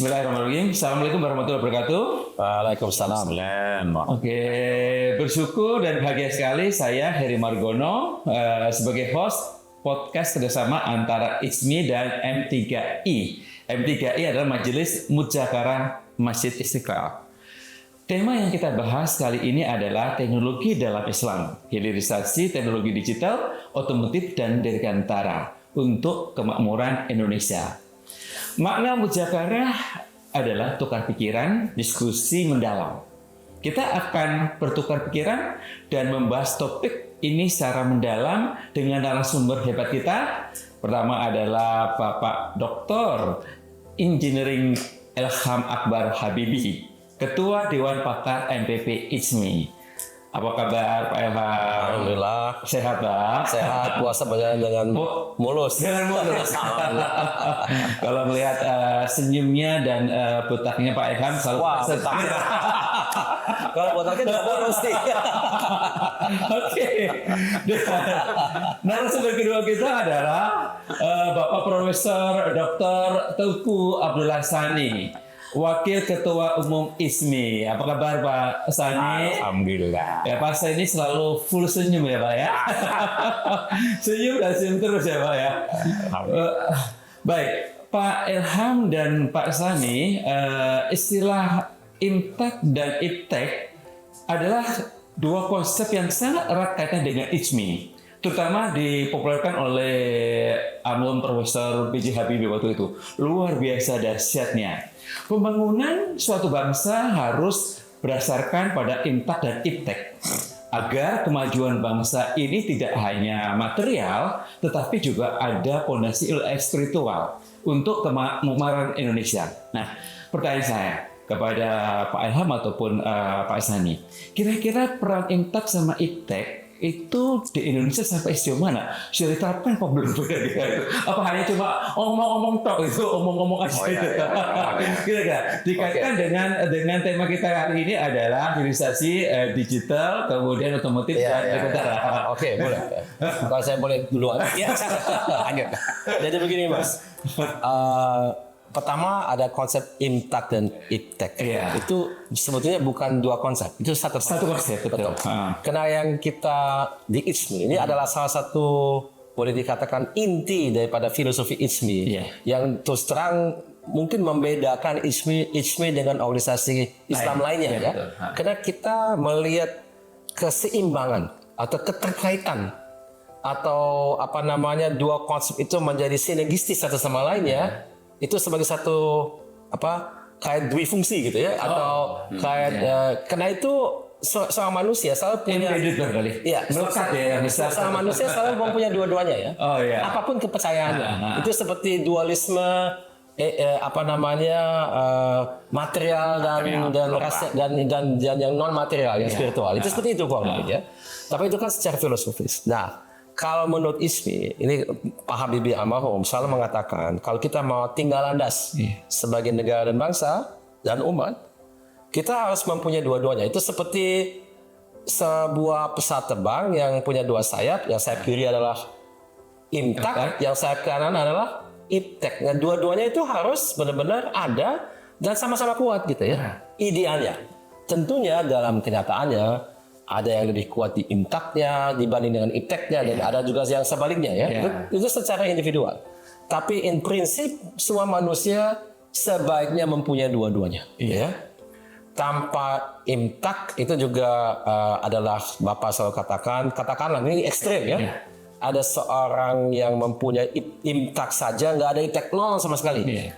Bismillahirrahmanirrahim. Assalamualaikum warahmatullahi wabarakatuh. Waalaikumsalam. Oke, bersyukur dan bahagia sekali saya Heri Margono sebagai host podcast kerjasama antara ISMI dan M3I. M3I adalah Majelis Mudzakarah Masjid Istiqlal. Tema yang kita bahas kali ini adalah teknologi dalam Islam, hilirisasi teknologi digital, otomotif, dan dirgantara untuk kemakmuran Indonesia. Makna mudzakarah adalah tukar pikiran, diskusi mendalam. Kita akan bertukar pikiran dan membahas topik ini secara mendalam dengan narasumber hebat kita. Pertama adalah Bapak Dr. Engineering Ilham Akbar Habibi, Ketua Dewan Pakar MPP ISMI. Apa kabar Pak Ilham? Alhamdulillah. Sehat Pak? Sehat, puasa berjalan dengan mulus. Dengan mulus. Kalau melihat senyumnya dan botaknya Pak Ilham selalu botaknya. Kalau botaknya tidak mulus nih. Oke. Narasumber kedua kita adalah Bapak Profesor Dr. Teuku Abdullah Sani, Wakil Ketua Umum ISMI. Apa kabar Pak Sani? Alhamdulillah. Ya Pak Sani selalu full senyum ya Pak ya. Senyum dan senyum terus ya Pak ya. Baik, Pak Ilham dan Pak Sani, istilah Imtek dan Iptek adalah dua konsep yang sangat erat kaitan dengan ISMI. Terutama dipopulerkan oleh almarhum Profesor B.J. Habibie waktu itu. Luar biasa dahsyatnya. Pembangunan suatu bangsa harus berdasarkan pada imtak dan iptek agar kemajuan bangsa ini tidak hanya material, tetapi juga ada fondasi spiritual untuk kemakmuran Indonesia. Nah, pertanyaan saya kepada Pak Ilham ataupun Pak Sani, kira-kira peran imtak sama iptek itu di Indonesia sampai sejauh mana? Sudah diterapkan apa belum? Apa hanya cuma omong-omong tok itu, omong-omong aja? Kira-kira dikaitkan dengan tema kita hari ini adalah hilirisasi digital, kemudian otomotif dan dirgantara. Oke, boleh. Kalau saya boleh duluan. Ya, lanjut. Jadi begini Mas. Pertama ada konsep imtak dan iptek. Itu sebetulnya bukan dua konsep, itu satu konsep. Betul. Karena yang kita di ISMI ini adalah salah satu boleh dikatakan inti daripada filosofi ISMI yang terus terang mungkin membedakan ISMI dengan organisasi Islam lainnya ya. Karena kita melihat keseimbangan atau keterkaitan atau dua konsep itu menjadi sinergistis satu sama lainnya. Itu sebagai satu kayak dwi fungsi gitu ya, atau kayak karena itu seorang manusia selalu punya seorang manusia selalu mempunyai dua-duanya ya. Apapun kepercayaannya. Itu seperti dualisme material dan yang non material yang spiritual. Itu seperti itu kurang lebih ya. Tapi itu kan secara filosofis. Nah, kalau menurut ISMI, ini Pak Habibie almarhum selalu mengatakan kalau kita mau tinggal landas sebagai negara dan bangsa dan umat, kita harus mempunyai dua-duanya. Itu seperti sebuah pesawat terbang yang punya dua sayap, yang sayap kiri adalah imtak, yang sayap kanan adalah iptek. Nah, dua-duanya itu harus benar-benar ada dan sama-sama kuat gitu ya. Idealnya. Tentunya dalam kenyataannya ada yang lebih kuat di imtaknya dibanding dengan ipteknya, dan ada juga yang sebaliknya ya. Itu secara individual. Tapi in prinsip semua manusia sebaiknya mempunyai dua-duanya. Ya. Tanpa imtak itu juga adalah Bapak selalu katakanlah ini ekstrem ya. Ada seorang yang mempunyai imtak saja, nggak ada iptek, nol sama sekali.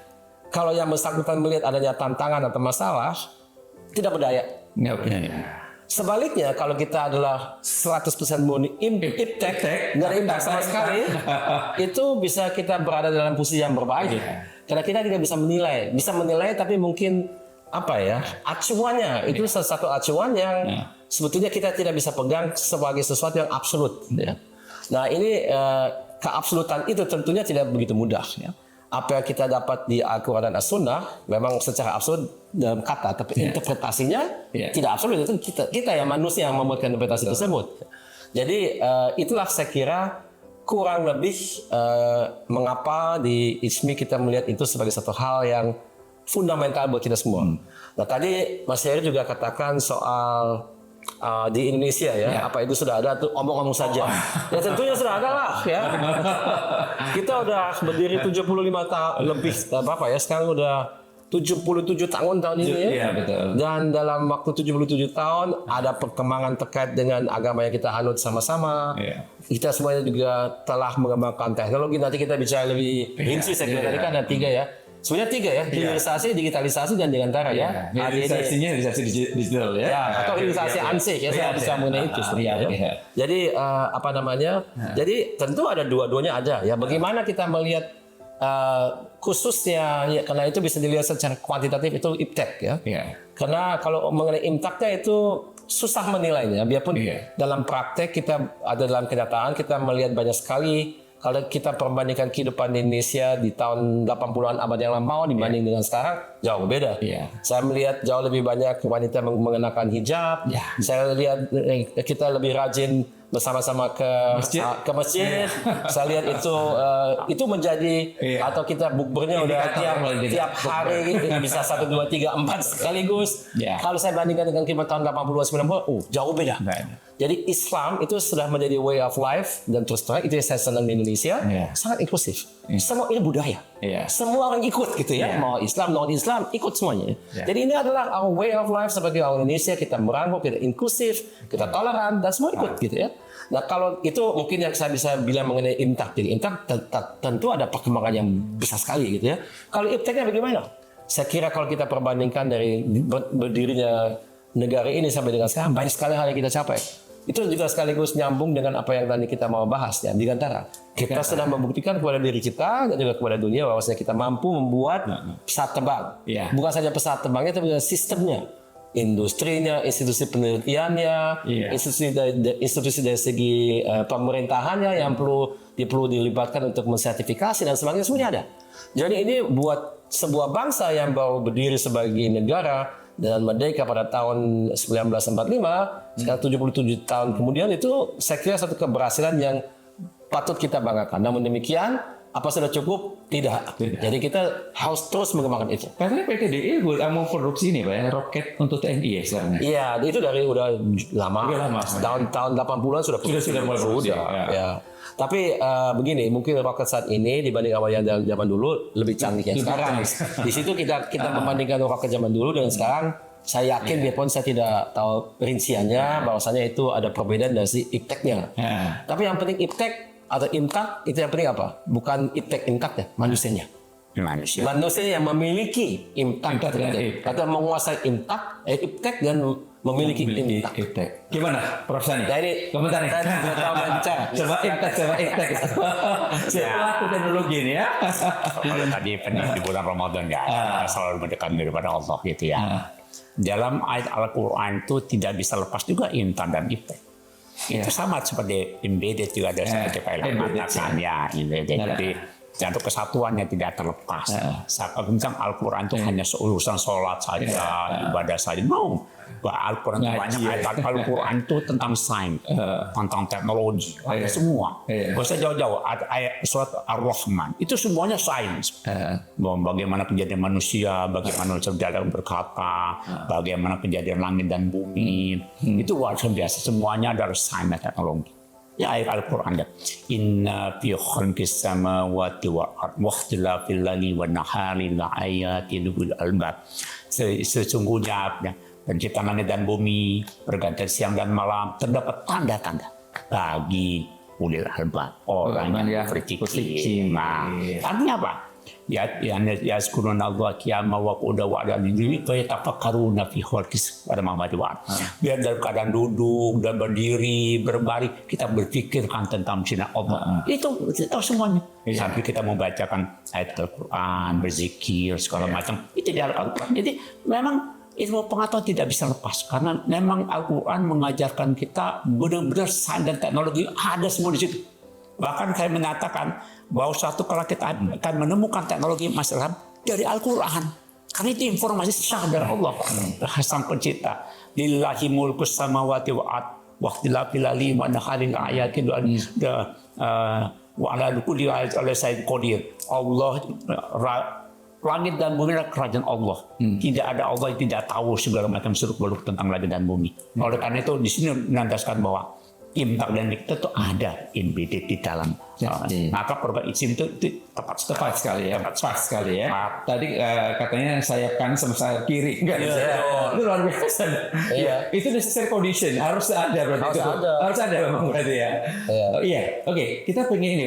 Kalau yang bersangkutan melihat adanya tantangan atau masalah, tidak berdaya. Sebaliknya kalau kita adalah 100% murni iptek, nggak ada imtak sama sekali, itu bisa kita berada dalam posisi yang berbahaya. Karena kita tidak bisa menilai tapi mungkin acuannya itu salah satu acuan yang sebetulnya kita tidak bisa pegang sebagai sesuatu yang absolut ya. Nah, ini keabsolutan itu tentunya tidak begitu mudah ya. Apa yang kita dapat di Al-Quran dan As-Sunnah memang secara absolut dalam kata, tapi interpretasinya tidak absolut. Itu kita yang manusia yang membuat interpretasi tersebut. Jadi itulah saya kira kurang lebih mengapa di ISMI kita melihat itu sebagai satu hal yang fundamental buat kita semua. Nah tadi Mas Heri juga katakan soal di Indonesia ya, apa itu sudah ada tuh omong-omong saja. Ya tentunya sudah ada lah ya. Kita udah berdiri 75 tahun lebih berapa ya, sekarang udah 77 tahun ini ya. Iya, betul. Dan dalam waktu 77 tahun ada perkembangan terkait dengan agama yang kita anut sama-sama. Iya. Kita semuanya juga telah mengembangkan teknologi. Nanti kita bicara lebih rinci. Saya kira tadi kan ada 3 ya. Sebenarnya 3 ya, hilirisasi, digitalisasi, dan digantara ya. Hilirisasinya hilirisasi digital ya. Atau hilirisasi ansih ya, saya bisa mengenai itu sebenarnya. Jadi apa namanya? Jadi tentu ada dua-duanya ada ya. Bagaimana kita melihat khususnya ya, karena itu bisa dilihat secara kuantitatif itu iptek ya. Karena kalau mengenai impactnya itu susah menilainya. Biarpun dalam praktek kita ada dalam kenyataan kita melihat banyak sekali. Kalau kita perbandingkan kehidupan di Indonesia di tahun 80-an abad yang lampau dibanding dengan sekarang, jauh beda. Saya melihat jauh lebih banyak wanita mengenakan hijab. Saya lihat kita lebih rajin bersama-sama ke masjid. Saya lihat itu menjadi atau kita bukbernya udah tiap hari bisa 1, 2, 3, 4 sekaligus. Kalau saya bandingkan dengan kehidupan tahun 80-an 90, jauh beda. Jadi Islam itu sudah menjadi way of life, dan terus terang itu yang saya senang di Indonesia, sangat inklusif. Semua ini budaya. Semua orang ikut gitu ya, mau Islam, non Islam, ikut semuanya. Jadi ini adalah our way of life sebagai orang Indonesia. Kita merangkul, kita inklusif, kita toleran, dan semua ikut gitu ya. Nah kalau itu mungkin yang saya bisa bilang mengenai imtak. Jadi imtak tentu ada perkembangan yang besar sekali gitu ya. Kalau ipteknya bagaimana? Saya kira kalau kita perbandingkan dari berdirinya negara ini sampai dengan sekarang, banyak sekali hal yang kita capai. Itu juga sekaligus nyambung dengan apa yang tadi kita mau bahas ya, digantara. Kita sedang membuktikan kepada diri kita dan juga kepada dunia bahwasanya kita mampu membuat pesawat terbang. Bukan saja pesawat terbangnya, tapi juga sistemnya, industrinya, institusi penelitiannya, institusi dari segi pemerintahannya yang perlu dilibatkan untuk mensertifikasi dan sebagainya, semuanya ada. Jadi ini buat sebuah bangsa yang baru berdiri sebagai negara dan merdeka pada tahun 1945, sekarang 77 tahun kemudian, itu saya kira satu keberhasilan yang patut kita banggakan. Namun demikian, apa sudah cukup? Tidak. Jadi kita harus terus mengembangkan itu. Katanya PTDI mau produksi ini Pak ya, roket untuk TNI ya sekarang. Iya, itu dari udah lama. Tahun 80-an sudah mulai produksi. Ya. Tapi begini, mungkin roket saat ini dibanding awal yang zaman dulu lebih canggih ya sekarang. Di situ kita membandingkan roket zaman dulu dengan sekarang. Saya yakin biarpun saya tidak tahu rinciannya, bahwasanya itu ada perbedaan dari si ipteknya. Tapi yang penting iptek atau imtak itu yang penting apa? Bukan iptek imtak ya, manusianya. Manusia yang memiliki imtak atau menguasai iptek dan memiliki imtak. Gimana Prof Sani? Nah ini komentar nih. Coba imtak. Siapa teknologi ini ya? Kalau tadi di bulan Ramadan ya, kita selalu mendekat daripada Allah gitu ya. Dalam ayat Al-Quran itu tidak bisa lepas juga imtak dan iptek. Itu sama seperti embedded juga ada seperti Pak Ilham mengatakan ya embedded. Jadi satu kesatuannya tidak terlepas. Misalnya Al-Quran itu hanya urusan sholat saja, ibadah saja. No. Al-Quran itu banyak ayat Al-Quran itu tentang sains, tentang teknologi, ada semua. Gak usah jauh-jauh. Ayat surat Ar-Rahman itu semuanya sains. Bagaimana kejadian manusia, bagaimana dalam berkata, bagaimana kejadian langit dan bumi. Itu luar biasa. Semuanya adalah sains dan teknologi. Ya ayat Al-Quran ya. Inna fi khalqis samawati wal ardi wa ikhtilafil laili wan nahari la ayatin lil albab. Sesungguhnya penciptaan langit dan bumi, pergantian siang dan malam, terdapat tanda-tanda bagi ulil albab, orang yang berpikir. Artinya apa? Ya yazkuruna Allah qiyama wa qu'udan wa 'ala al-junub fa yatafakkaruna fi khalqis samawati wal ardi. Biar dalam keadaan duduk dan berdiri, berbaring, kita berpikirkan tentang menciptakan Allah. Itu semuanya. Sampai kita membacakan ayat Al-Quran, berzikir, segala macam. Itu di Al-Quran. Jadi memang ilmu pengetahuan tidak bisa lepas karena memang Al-Quran mengajarkan kita benar-benar sains dan teknologi ada semua di situ. Bahkan saya menyatakan bahwa suatu kala kita akan menemukan teknologi masalah dari Al-Quran karena itu informasi syah dari Allah Sang Pencipta. Lillahi mulkus samawati wa ikhtilafil laili wan nahari la ayatin wa ala kulli shay'in qadir. Allah Langit dan bumi adalah kerajaan Allah. Tidak ada Allah yang tidak tahu segala macam seluk-beluk tentang langit dan bumi. Oleh karena itu di sini menandaskan bahwa imtak dan kita itu ada embedded di dalam. Maka program izin itu tepat sekali ya. Pas sekali ya. Tepat. Tadi katanya sayap kanan sama sayap kiri. Enggak bisa. Itu luar biasa. Iya. Itu necessary condition. Harus ada berarti. Harus ada memang berarti ya. Iya. Oke. Kita pengen ini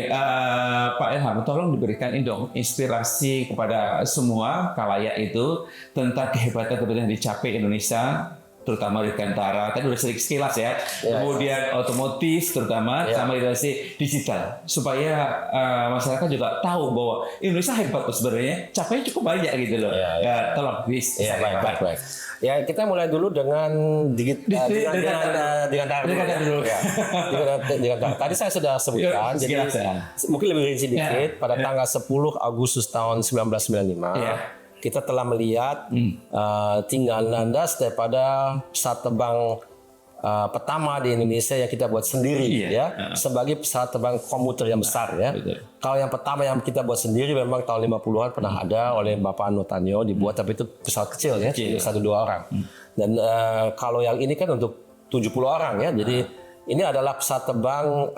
Pak Ilham, tolong diberikan ini dong inspirasi kepada semua khalayak itu tentang kehebatan yang dicapai Indonesia, terutama di Dirgantara, tadi udah sedikit sekilas ya. Kemudian otomotif terutama sama inovasi digital supaya masyarakat juga tahu bahwa Indonesia hebat sebenarnya, capainya cukup banyak gitu loh. Ya, tolong please. Baik. Ya, kita mulai dulu dengan Dirgantara dulu. Dirgantara. Tadi saya sudah sebutkan, jadi mungkin lebih rinci dikit. Pada tanggal 10 Agustus tahun 1995. Kita telah melihat tinggal landas daripada pesawat terbang pertama di Indonesia yang kita buat sendiri sebagai pesawat terbang komuter yang besar ya. Kalau yang pertama yang kita buat sendiri memang tahun 50-an pernah ada oleh Bapak Notanio dibuat, tapi itu pesawat kecil ya, 1-2 orang. Dan kalau yang ini kan untuk 70 orang ya. Jadi ini adalah pesawat terbang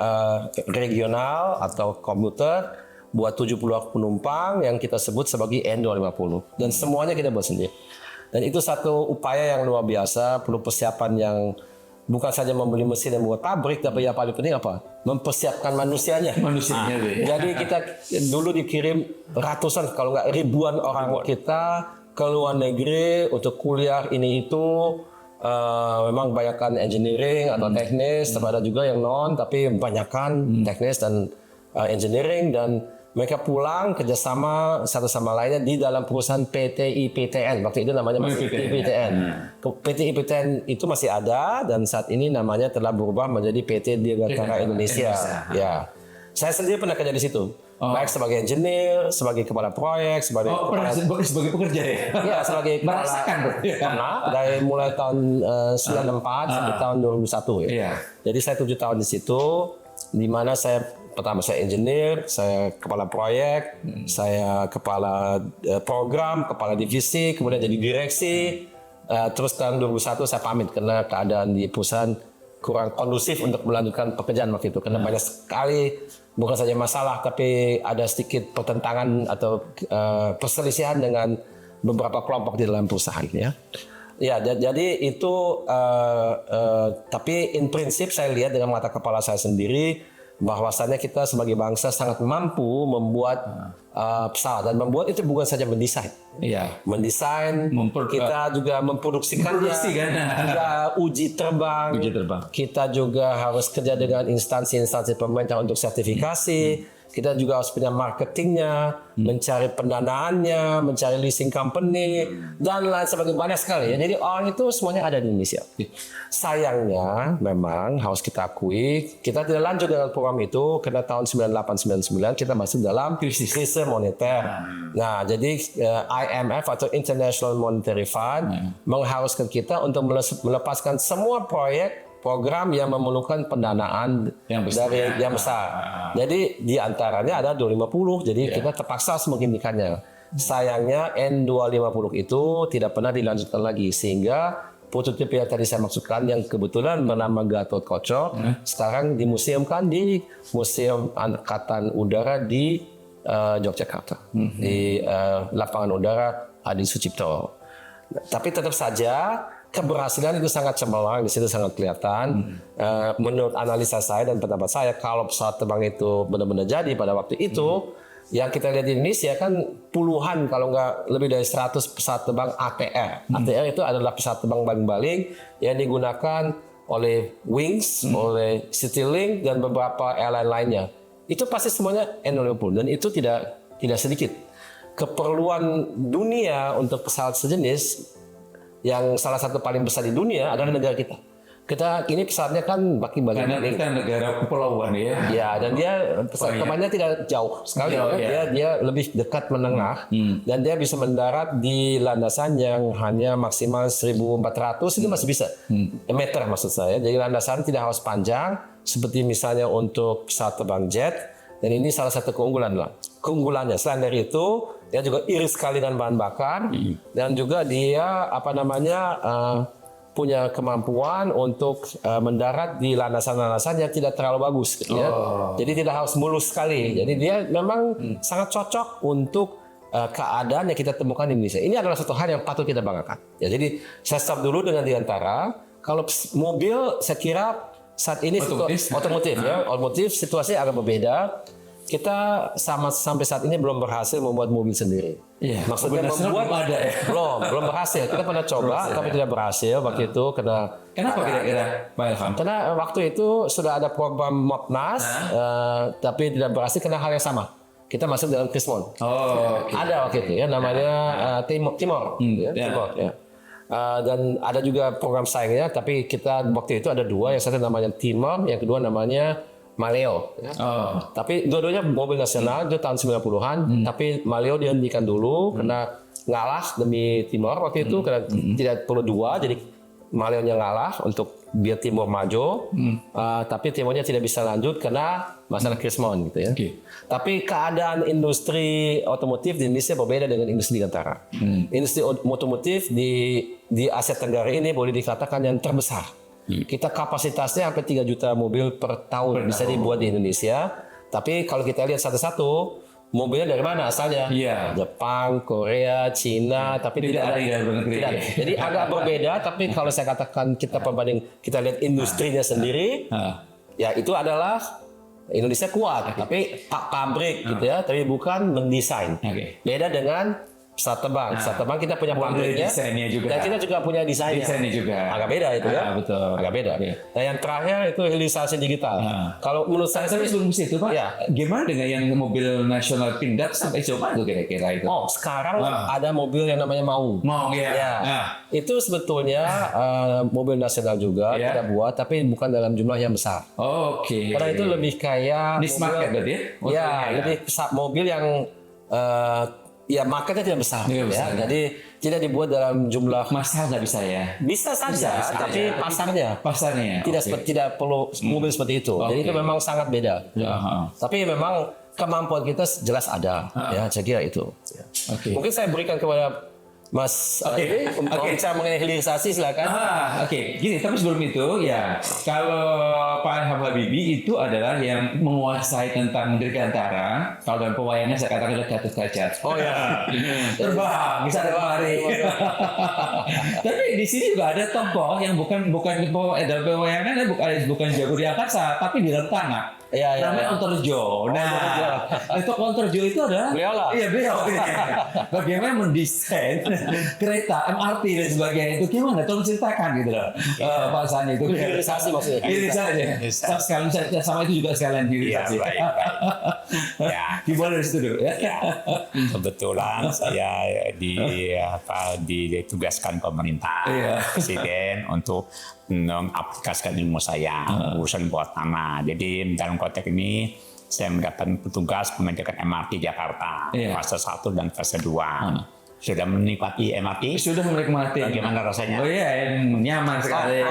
regional atau komuter buat 70 penumpang yang kita sebut sebagai N250, dan semuanya kita buat sendiri. Dan itu satu upaya yang luar biasa, perlu persiapan yang bukan saja membeli mesin dan buat pabrik, tapi yang paling penting apa? Mempersiapkan manusianya. Jadi kita dulu dikirim ratusan kalau nggak ribuan orang kita ke luar negeri untuk kuliah ini itu. Memang banyakkan engineering atau teknis, ada juga yang non, tapi banyakkan teknis dan engineering, dan mereka pulang kerjasama satu sama lainnya di dalam perusahaan PT IPTN. Waktu itu namanya masih IPTN. PT IPTN itu masih ada dan saat ini namanya telah berubah menjadi PT Dirgantara Indonesia. Ya, saya sendiri pernah kerja di situ. Baik sebagai engineer, sebagai kepala proyek, sebagai pekerja ya? Iya, sebagai merasakan dari mulai tahun 94 sampai tahun 2001 ya. Jadi saya 7 tahun di situ, di mana pertama saya engineer, saya kepala proyek, saya kepala program, kepala divisi, kemudian jadi direksi. Terus tahun 2001 saya pamit karena keadaan di perusahaan kurang kondusif untuk melanjutkan pekerjaan waktu itu. Karena banyak sekali, bukan saja masalah, tapi ada sedikit pertentangan atau perselisihan dengan beberapa kelompok di dalam perusahaan ya. Ya, jadi itu, tapi in prinsip saya lihat dengan mata kepala saya sendiri, bahwasannya kita sebagai bangsa sangat mampu membuat pesawat, dan membuat itu bukan saja mendesain, mendesain, kita juga memproduksikannya, juga uji terbang, kita juga harus kerja dengan instansi-instansi pemerintah untuk sertifikasi, kita juga harus punya marketingnya, mencari pendanaannya, mencari leasing company, dan lain sebagainya, banyak sekali ya. Jadi orang itu semuanya ada di Indonesia. Sayangnya memang harus kita akui, kita tidak lanjut dengan program itu karena tahun 98-99 kita masuk dalam krisis moneter. Nah, jadi IMF atau International Monetary Fund mengharuskan kita untuk melepaskan semua program yang memerlukan pendanaan yang besar. Jadi di antaranya ada 250. Jadi kita terpaksa harus menghentikannya. Sayangnya N250 itu tidak pernah dilanjutkan lagi, sehingga prototipe yang tadi saya maksudkan yang kebetulan bernama Gatot Kaca sekarang dimuseumkan di Museum Angkatan Udara di Yogyakarta, di lapangan udara Adi Sucipto. Tapi tetap saja keberhasilan itu sangat cemerlang, di situ sangat kelihatan. Menurut analisa saya dan pendapat saya, kalau pesawat terbang itu benar-benar jadi pada waktu itu, yang kita lihat di Indonesia kan puluhan kalau nggak lebih dari 100 pesawat terbang ATR. ATR itu adalah pesawat terbang baling-baling yang digunakan oleh Wings, oleh Citylink dan beberapa airline lainnya. Itu pasti semuanya N250, dan itu tidak sedikit. Keperluan dunia untuk pesawat sejenis yang salah satu paling besar di dunia adalah negara kita. Ini pesawatnya kan baki-baki. Karena kita negara kepulauan ya. Ya, dan dia pesawat temannya tidak jauh sekali. Dia lebih dekat menengah, dan dia bisa mendarat di landasan yang hanya maksimal 1.400 itu masih bisa. Meter maksud saya. Jadi landasan tidak harus panjang seperti misalnya untuk pesawat terbang jet. Dan ini salah satu keunggulannya. Selain dari itu, dia juga irit sekali dengan bahan bakar, dan juga dia punya kemampuan untuk mendarat di landasan-landasan yang tidak terlalu bagus, gitu ya. Jadi tidak harus mulus sekali. Jadi dia memang sangat cocok untuk keadaan yang kita temukan di Indonesia. Ini adalah satu hal yang patut kita banggakan. Ya, jadi saya stop dulu dengan Dirgantara. Kalau mobil, saya kira saat ini otomotif situasinya agak berbeda. Kita sampai saat ini belum berhasil membuat mobil sendiri. Iya, Maksudnya membuat belum berhasil. Kita pernah coba, tapi tidak berhasil waktu itu karena. Kenapa kira-kira, Pak Ilham? Karena waktu itu sudah ada program Mopnas, tapi tidak berhasil karena hal yang sama. Kita masuk dalam Krismon. Ada waktu itu ya, namanya Timor. Timor. Ya. Dan ada juga program saingnya, tapi kita waktu itu ada dua, yang satu namanya Timor, yang kedua namanya Maleo. Ya. Tapi dua-duanya mobil nasional itu tahun 90-an, tapi Maleo dihentikan dulu karena ngalah demi Timor waktu itu, karena tidak perlu dua, jadi Maleo-nya ngalah untuk biar Timor maju, tapi Timornya tidak bisa lanjut karena masalah Krismon gitu ya. Tapi keadaan industri otomotif di Indonesia berbeda dengan industri Dirgantara. Industri otomotif di Asia Tenggara ini boleh dikatakan yang terbesar. Kita kapasitasnya sampai 3 juta mobil per tahun bisa dibuat di Indonesia. Tapi kalau kita lihat satu-satu, mobilnya dari mana asalnya? Jepang, Korea, Cina, tapi tidak ada di dalam negeri. Jadi agak berbeda. Tapi kalau saya katakan kita lihat industrinya sendiri, ya itu adalah Indonesia kuat, tapi pabrik gitu ya, tapi bukan mendesain. Beda dengan pesawat terbang. Pesawat terbang kita punya pabriknya, dan kita juga punya desainnya. Agak beda itu ya. Betul. Agak beda. Nah yang terakhir itu hilirisasi digital. Kalau menurut saya sebelum situ Pak, gimana dengan yang mobil nasional pindad sampai coba tuh kira-kira itu? Sekarang ada mobil yang namanya Mau. Itu sebetulnya mobil nasional juga kita buat, tapi bukan dalam jumlah yang besar. Karena itu lebih kayak niche market berarti ya? Lebih mobil yang marketnya tidak besar, ya. Jadi tidak dibuat dalam jumlah massal nggak bisa ya? Bisa saja, tapi pasarnya tidak perlu mobil seperti itu. Jadi itu memang sangat beda. Tapi memang kemampuan kita jelas ada, ya saya kira itu. Mungkin saya berikan kepada Mas bicara mengenai hilirisasi silakan. Gini, tapi sebelum itu ya, kalau Pak Ilham Habibie itu adalah yang menguasai tentang Dirgantara. Kalau dalam pewayangan saya katakan Gatot Kaca. Terbang bisa lari. Tapi di sini juga ada tokoh yang bukan dalam pewayangan bukan jago di angkasa, tapi di dalam tanah. Namanya Ontorjo. Untuk Ontorjo itu adalah beliau. Bagaimana mendesain kereta MRT dan sebagainya itu gimana? Tolong ceritakan gitu loh, Pak Sani itu. Hilirisasi maksudnya. Hilirisasi. Sekalian sama itu juga sekalian hilirisasi. Dimulai dari situ dulu ya. Kebetulan saya ditugaskan pemerintah Presiden untuk mengaplikasikan ilmu saya urusan buat tanah. Jadi dalam konteks ini saya mendapatkan petugas pembentukan MRT Jakarta fase 1 dan fase 2. Sudah menikmati MRT? Sudah menikmati. Bagaimana rasanya? Nyaman sekali.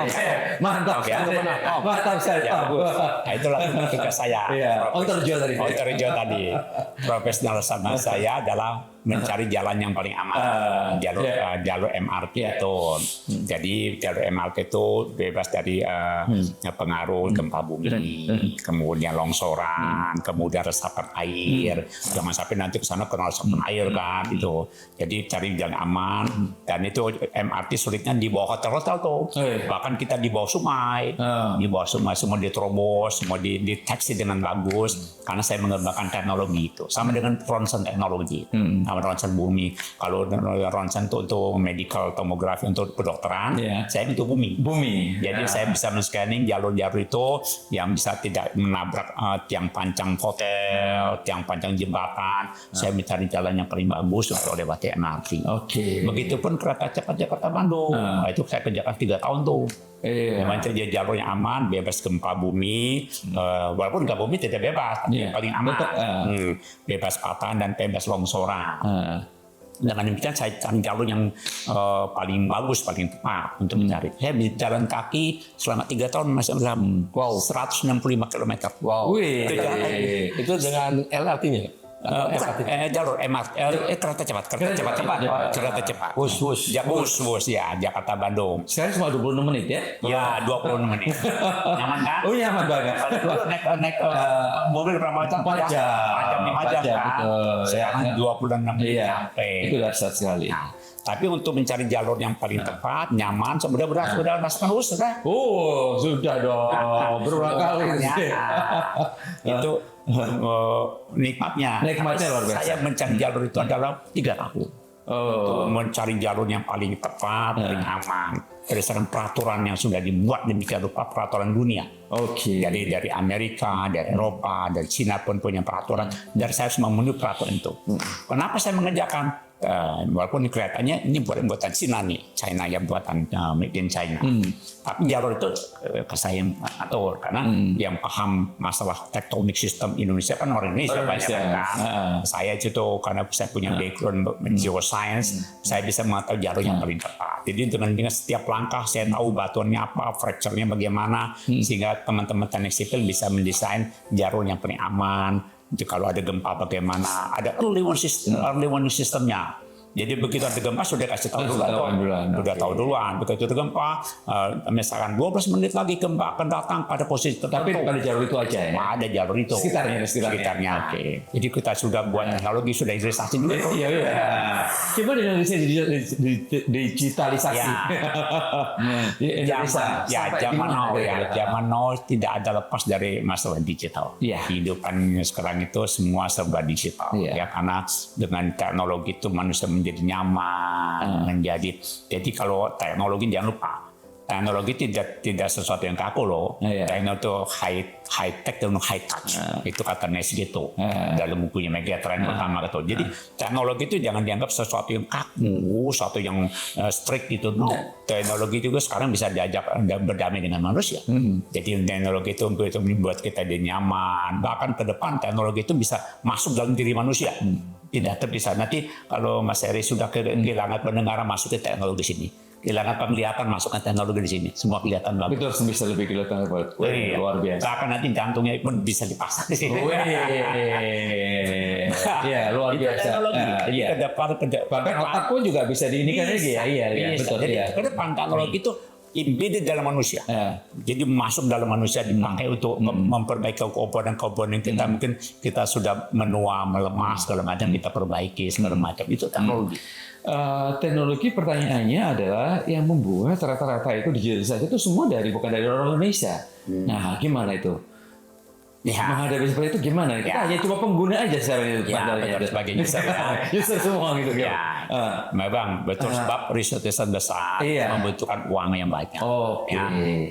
Mantap sekali. Mantap sekali. Nah, itulah tugas saya. Ontorjo tadi. Profesional sama saya adalah mencari jalan yang paling aman, jalur MRT itu. Jadi jalur MRT itu bebas dari pengaruh gempa bumi, kemudian longsoran, kemudian resapan air. Jangan sampai nanti ke sana kena resapan air kan itu. Jadi cari jalan aman, dan itu MRT sulitnya di bawah hotel-hotel tuh. Bahkan kita di bawah sungai, semua diterobos, semua diteksi dengan bagus karena saya mengembangkan teknologi itu. Sama dengan ronsen teknologi. Ronsen bumi. Kalau ronsen itu untuk medical tomografi untuk kedokteran, saya itu bumi. Jadi saya bisa men-scanning jalur-jalur itu yang bisa tidak menabrak tiang pancang hotel, tiang pancang jembatan. Saya mencari jalan yang paling bagus untuk lewati MRT. Begitupun kereta cepat Jakarta Bandung. Itu saya kerjakan 3 tahun tuh. Memang jadi jalur yang aman, bebas gempa bumi, walaupun gempa bumi tidak bebas, tapi yang paling aman, bebas patahan dan bebas longsoran. Dengan demikian saya cari jalur yang paling bagus, paling tepat untuk mencari. Saya berjalan kaki selama 3 tahun Mas Ilham. 165 km. Itu dengan LRT-nya? Jalur MRT, kereta cepat. Kereta cepat. Bus. Bus ya, Jakarta Bandung. Sekarang cuma 26 menit ya? Ya, 26 menit. Nyaman kan? Oh nyaman banget. Dulu naik mobil berapa jam? 4 jam. 5 jam kan? Betul. Sekarang 26 menit Iya, sampai. itu dahsyat sekali. Nah, tapi untuk mencari jalur yang paling tepat, nyaman, sudah terus sudah. Oh, sudah dong. Berulang kali. Itu nikmatnya. Nikmatnya luar biasa. Saya mencari jalur itu adalah 3 tahun. Oh. Mencari jalur yang paling tepat, paling aman, berdasarkan peraturan yang sudah dibuat demikian rupa peraturan dunia. Oke. Jadi dari Amerika, dari Eropa, dari Cina pun punya peraturan. Dari saya harus memenuhi peraturan itu. Kenapa saya mengerjakan? Walaupun kelihatannya ini buatan Cina nih, China ya buatan made in China. Tapi jalur itu saya yang atur karena yang paham masalah tektonik sistem Indonesia kan orang Indonesia banyak kan. Saya itu karena saya punya background geoscience, saya bisa mengetahui jalur yang paling tepat. Jadi dengan setiap langkah saya tahu batuannya apa, fracture-nya bagaimana, sehingga teman-teman teknik sipil bisa mendesain jalur yang paling aman. Jadi kalau ada gempa bagaimana, ada early warning systemnya. Jadi begitu ada gempa sudah kasih tahu duluan. Sudah tahu duluan. Begitu ada gempa, misalkan 12 menit lagi gempa akan datang pada posisi tertentu. Tapi pada jalur itu aja ya? Ada jalur itu. Sekitarnya. Oke. Jadi kita sudah buat teknologi, sudah digitalisasi juga. Iya. Coba di Indonesia digitalisasi. Di Indonesia. Zaman now tidak ada lepas dari masalah digital. Kehidupan sekarang itu semua serba digital. Ya, karena dengan teknologi itu manusia menjadi nyaman, jadi kalau teknologi jangan lupa, teknologi tidak sesuatu yang kaku loh. Teknologi itu high tech dan high touch. Itu kata Nestle gitu dalam bukunya Megatrend pertama gitu. Jadi teknologi itu jangan dianggap sesuatu yang kaku, sesuatu yang strict gitu. Teknologi juga sekarang bisa diajak berdamai dengan manusia. Jadi teknologi itu membuat kita jadi nyaman. Bahkan ke depan teknologi itu bisa masuk dalam diri manusia. Tidak terpisah. Nanti kalau Mas Heri sudah kehilangan pendengaran, masuk ke teknologi sini. Kehilangan penglihatan, masuk ke teknologi di sini. Semua kelihatan bagus. Itu harus bisa lebih kelihatan. Luar biasa. Bahkan nanti jantungnya pun bisa dipasang di sini. Iya, luar biasa. Iya. Bahkan otak pun juga bisa diinikan lagi ya. Iya, betul. Jadi ke depan teknologi itu embedded dalam manusia. Jadi masuk dalam manusia, dipakai untuk memperbaiki komponen-komponen kita. Mungkin kita sudah menua, melemah segala macam, kita perbaiki segala macam. Itu teknologi. Teknologi pertanyaannya adalah yang membuat rata-rata itu digitalisasi itu semua bukan dari orang Indonesia. Nah, gimana itu? Menghadapi seperti itu gimana? Kita hanya cuma pengguna aja sekarang itu. Sebagai user. User semua gitu. Memang betul, sebab riset besar membutuhkan uang yang banyak.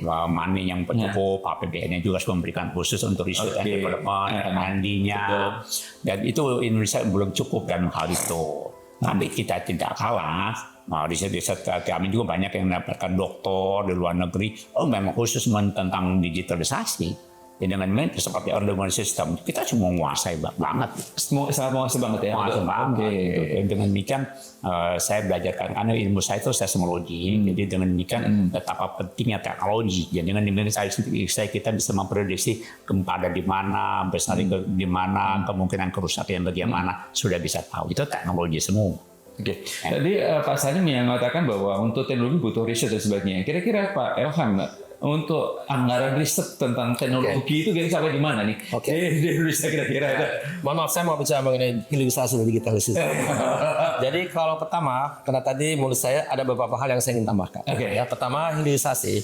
Money yang cukup, APBN-nya juga harus memberikan khusus untuk riset dan development, mandinya. Dan itu Indonesia belum cukup dalam hal itu. Tapi kita tidak kalah. Riset kami juga banyak yang mendapatkan doktor di luar negeri. Memang khusus tentang digitalisasi. Dengan seperti early warning system, kita semua menguasai banget. Sangat menguasai banget ya. Dengan demikian, saya belajarkan karena ilmu saya itu seismologi. Jadi dengan demikian betapa pentingnya teknologi. Jadi dengan demikian kita bisa memprediksi gempa ada di mana, besar di mana, kemungkinan kerusakan bagaimana, sudah bisa tahu. Itu teknologi semua. Tadi Pak Sani mengatakan bahwa untuk teknologi butuh riset dan sebagainya. Kira-kira Pak Elham, untuk anggaran riset tentang teknologi itu kira-kira sampai di mana nih? Di Indonesia kira-kira. Mohon maaf, saya mau bicara mengenai hilirisasi dan digitalisasi. Jadi kalau pertama, karena tadi menurut saya ada beberapa hal yang saya ingin tambahkan. Ya, pertama, hilirisasi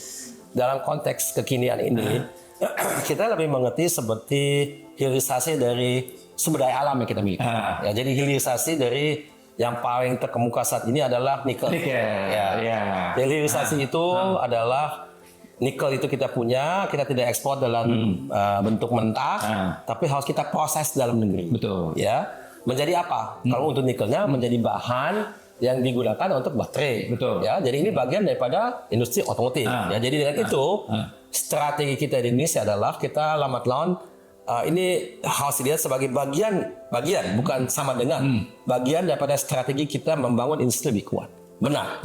dalam konteks kekinian ini, kita lebih mengerti seperti hilirisasi dari sumber daya alam yang kita miliki. Ya, jadi hilirisasi dari yang paling terkemuka saat ini adalah nikel. Hilirisasi itu adalah nikel itu kita punya, kita tidak ekspor dalam bentuk mentah, tapi harus kita proses dalam negeri. Betul. Ya, menjadi apa? Kalau untuk nikelnya menjadi bahan yang digunakan untuk baterai. Betul. Ya, jadi ini bagian daripada industri otomotif. Ya, jadi dengan itu strategi kita di Indonesia adalah kita lambat laun ini harus dilihat sebagai bagian bukan sama dengan bagian daripada strategi kita membangun industri lebih kuat. Benar.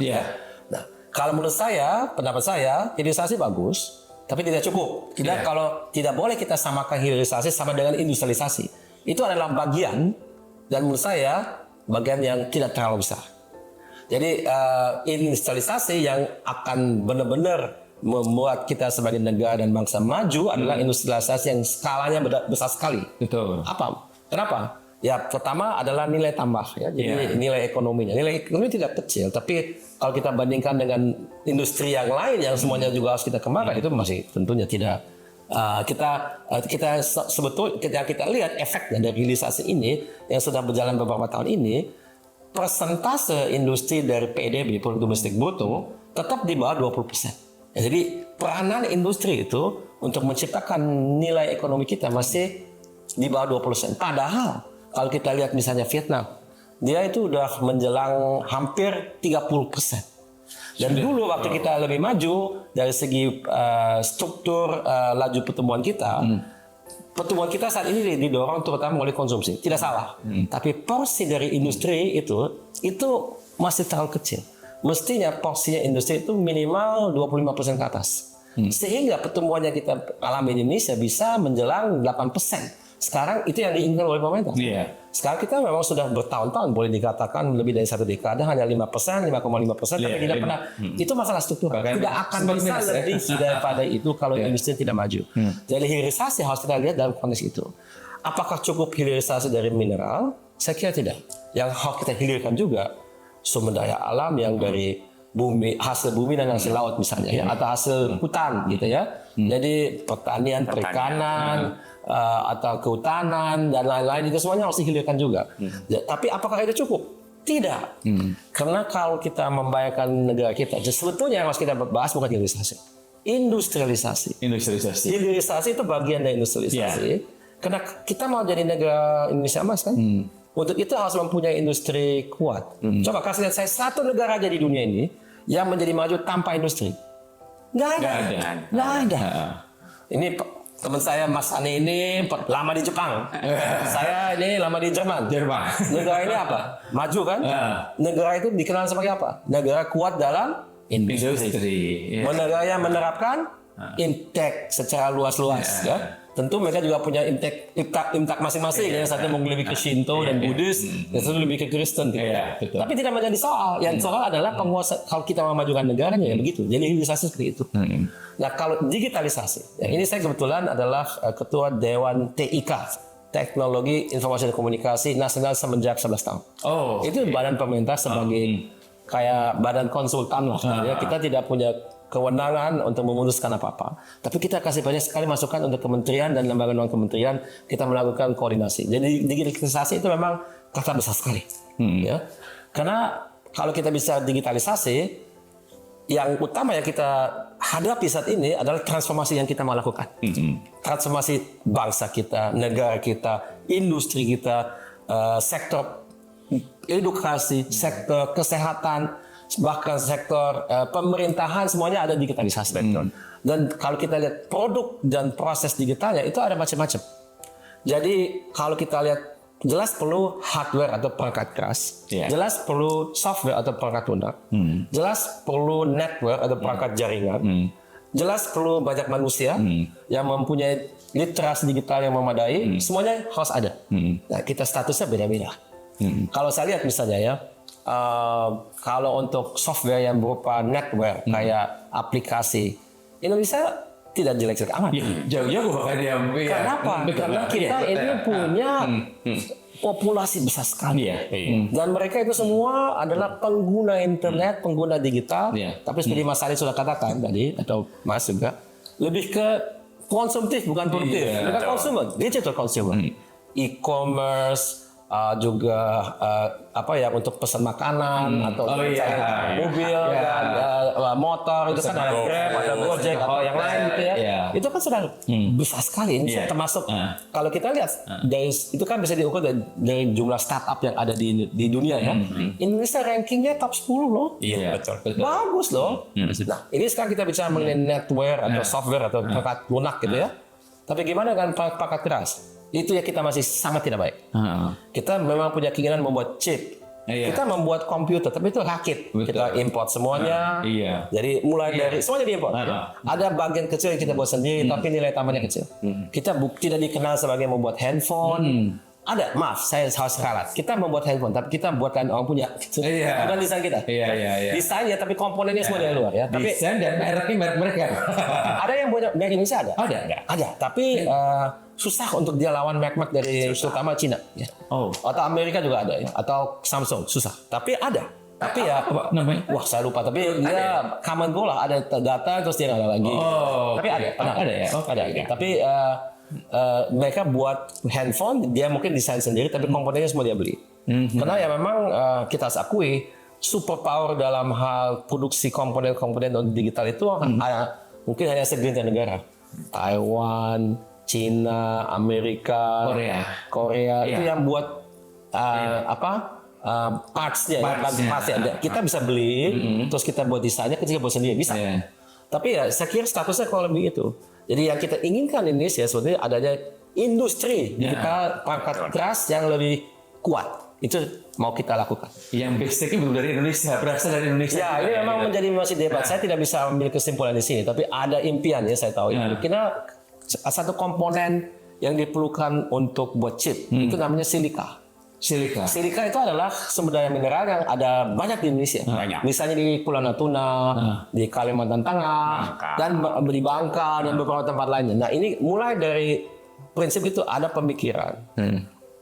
Nah, kalau menurut saya, pendapat saya, hilirisasi bagus, tapi tidak cukup. Kalau tidak boleh kita samakan hilirisasi sama dengan industrialisasi. Itu adalah bagian dan menurut saya bagian yang tidak terlalu besar. Jadi industrialisasi yang akan benar-benar membuat kita sebagai negara dan bangsa maju adalah industrialisasi yang skalanya besar sekali. Betul. Apa? Kenapa? Ya pertama adalah nilai tambah ya. Jadi nilai ekonominya. Nilai ekonomi tidak kecil, tapi kalau kita bandingkan dengan industri yang lain yang semuanya juga harus kita kembangkan itu masih tentunya tidak. Kita sebetulnya kita lihat efeknya dari hilirisasi ini yang sudah berjalan beberapa tahun ini, persentase industri dari PDB produk domestik bruto tetap di bawah 20%. Ya, jadi peranan industri itu untuk menciptakan nilai ekonomi kita masih di bawah 20%. Padahal kalau kita lihat misalnya Vietnam, dia itu udah menjelang hampir 30%. Dan dulu waktu kita lebih maju dari segi struktur laju pertumbuhan kita, pertumbuhan kita saat ini didorong terutama oleh konsumsi, tidak salah. Tapi porsi dari industri itu masih terlalu kecil. Mestinya porsinya industri itu minimal 25% ke atas. Sehingga pertumbuhan yang kita alami di Indonesia bisa menjelang 8%. Sekarang itu yang diinginkan oleh pemerintah. Sekarang kita memang sudah bertahun-tahun boleh dikatakan lebih dari satu dekade hanya 5%, 5,5%, tapi tidak pernah. Itu masalah struktural. Tidak akan bisa lebih daripada itu kalau industri tidak maju. Jadi hilirisasi harus kita lihat dalam konteks itu. Apakah cukup hilirisasi dari mineral? Saya kira tidak. Yang harus kita hilirkan juga sumber daya alam yang dari bumi, hasil bumi dan hasil laut misalnya ya, atau hasil hutan gitu ya. Jadi pertanian, perikanan, atau kehutanan dan lain-lain itu semuanya harus dihilirkan juga. Tapi apakah itu cukup? Tidak. Karena kalau kita membayangkan negara kita, sebetulnya yang harus kita bahas bukan hilirisasi, industrialisasi. Hilirisasi itu bagian dari industrialisasi. Karena kita mau jadi negara Indonesia emas kan. Untuk itu harus mempunyai industri kuat. Coba kasih lihat saya satu negara aja di dunia ini yang menjadi maju tanpa industri. Nggak ada. Ini teman saya Mas Ani ini lama di Jepang. Saya ini lama di Jerman. Negara ini apa? Maju kan? Negara itu dikenal sebagai apa? Negara kuat dalam industri. Negara yang menerapkan impact secara luas-luas ya. Tentu mereka juga punya impact masing-masing. Yang satu lebih ke Shinto dan Buddhis, yang satu lebih ke Kristen. Tapi tidak menjadi soal. Yang soal adalah penguasa. Kalau kita mau memajukan negaranya ya begitu. Jadi hilirisasi seperti itu. Nah kalau digitalisasi, ini saya kebetulan adalah ketua Dewan TIK, Teknologi Informasi dan Komunikasi Nasional semenjak 11 tahun. Itu badan pemerintah sebagai kayak badan konsultan lah. Ya, kita tidak punya kewenangan untuk memutuskan apa-apa. Tapi kita kasih banyak sekali masukan untuk kementerian dan lembaga non-kementerian, kita melakukan koordinasi. Jadi digitalisasi itu memang kata besar sekali. Ya. Karena kalau kita bisa digitalisasi, yang utama yang kita hadapi saat ini adalah transformasi yang kita mau lakukan. Transformasi bangsa kita, negara kita, industri kita, sektor edukasi, sektor kesehatan, bahkan sektor pemerintahan semuanya ada digitalisasi. Dan kalau kita lihat produk dan proses digitalnya itu ada macam-macam. Jadi kalau kita lihat jelas perlu hardware atau perangkat keras, jelas perlu software atau perangkat lunak, jelas perlu network atau perangkat jaringan, jelas perlu banyak manusia yang mempunyai literasi digital yang memadai, semuanya harus ada. Nah, kita statusnya beda-beda. Kalau saya lihat misalnya ya, kalau untuk software yang berupa network kayak aplikasi, Indonesia tidak jelek-jelek amat. Jauh-jauh bahkan ya. Kenapa? Karena kita ini punya populasi besar sekali. Dan mereka itu semua adalah pengguna internet, pengguna digital. Tapi seperti Mas Ari sudah katakan tadi, atau Mas juga, lebih ke konsumtif bukan produktif. Bukan consumer, digital consumer. E-commerce, juga apa ya untuk pesan makanan atau mobil dan motor itu kan ada Grab, ada Gojek atau yang lain gitu ya. Itu kan sudah besar sekali. Ini termasuk kalau kita lihat dari itu kan bisa diukur dari jumlah startup yang ada di dunia ya. Indonesia rankingnya top 10 loh. Betul. Bagus loh. Nah, ini sekarang kita bicara mengenai network atau software atau perangkat lunak gitu ya. Tapi gimana dengan perangkat keras? Itu ya kita masih sangat tidak baik. Kita memang punya keinginan membuat chip. Kita membuat komputer, tapi itu rakit. Kita import semuanya. Jadi mulai dari semuanya diimport. Ada bagian kecil yang kita buat sendiri, tapi nilai tambahnya kecil. Kita tidak dikenal sebagai membuat handphone Ada, maaf, saya harus kalah. Kita membuat handphone, tapi kita buatkan orang punya. Iya. Bukan desain kita. Iya. Desainnya, tapi komponennya semua dari luar ya. Tapi Desain dan mereknya merek mereka. ada yang punya merek Indonesia ada. Ada. Tapi susah untuk dia lawan merek-merek dari terutama Cina. Ya. Oh. Atau Amerika juga ada ya. Atau Samsung, susah. Tapi ada. Tapi ya, Apa namanya? wah saya lupa. Tapi dia common goal lah. Ada data terus dia nggak ada lagi. Oh, Tapi ada. Ada ya? Ada. Tapi mereka buat handphone, dia mungkin desain sendiri, tapi komponennya semua dia beli. Karena ya memang kita harus akui, super power dalam hal produksi komponen-komponen digital itu mungkin hanya segelintir negara. Taiwan, Cina, Amerika, Korea itu yang buat parts-nya. Kita bisa beli, terus kita buat desainnya, kita buat sendiri bisa. Tapi ya saya kira statusnya kalau lebih itu. Jadi yang kita inginkan di Indonesia sebetulnya adanya industri digital perangkat keras yang lebih kuat. Itu mau kita lakukan. Yang basicnya belum dari Indonesia, berasal dari Indonesia. Ya, ini memang menjadi masih debat. Saya tidak bisa ambil kesimpulan di sini, tapi ada impian ya saya tahu. Kita satu komponen yang diperlukan untuk buat chip itu namanya silika. Silika itu adalah sumber daya mineral yang ada banyak di Indonesia. Misalnya di Pulau Natuna, di Kalimantan Tengah, dan di Bangka dan beberapa tempat lainnya. Nah ini mulai dari prinsip itu ada pemikiran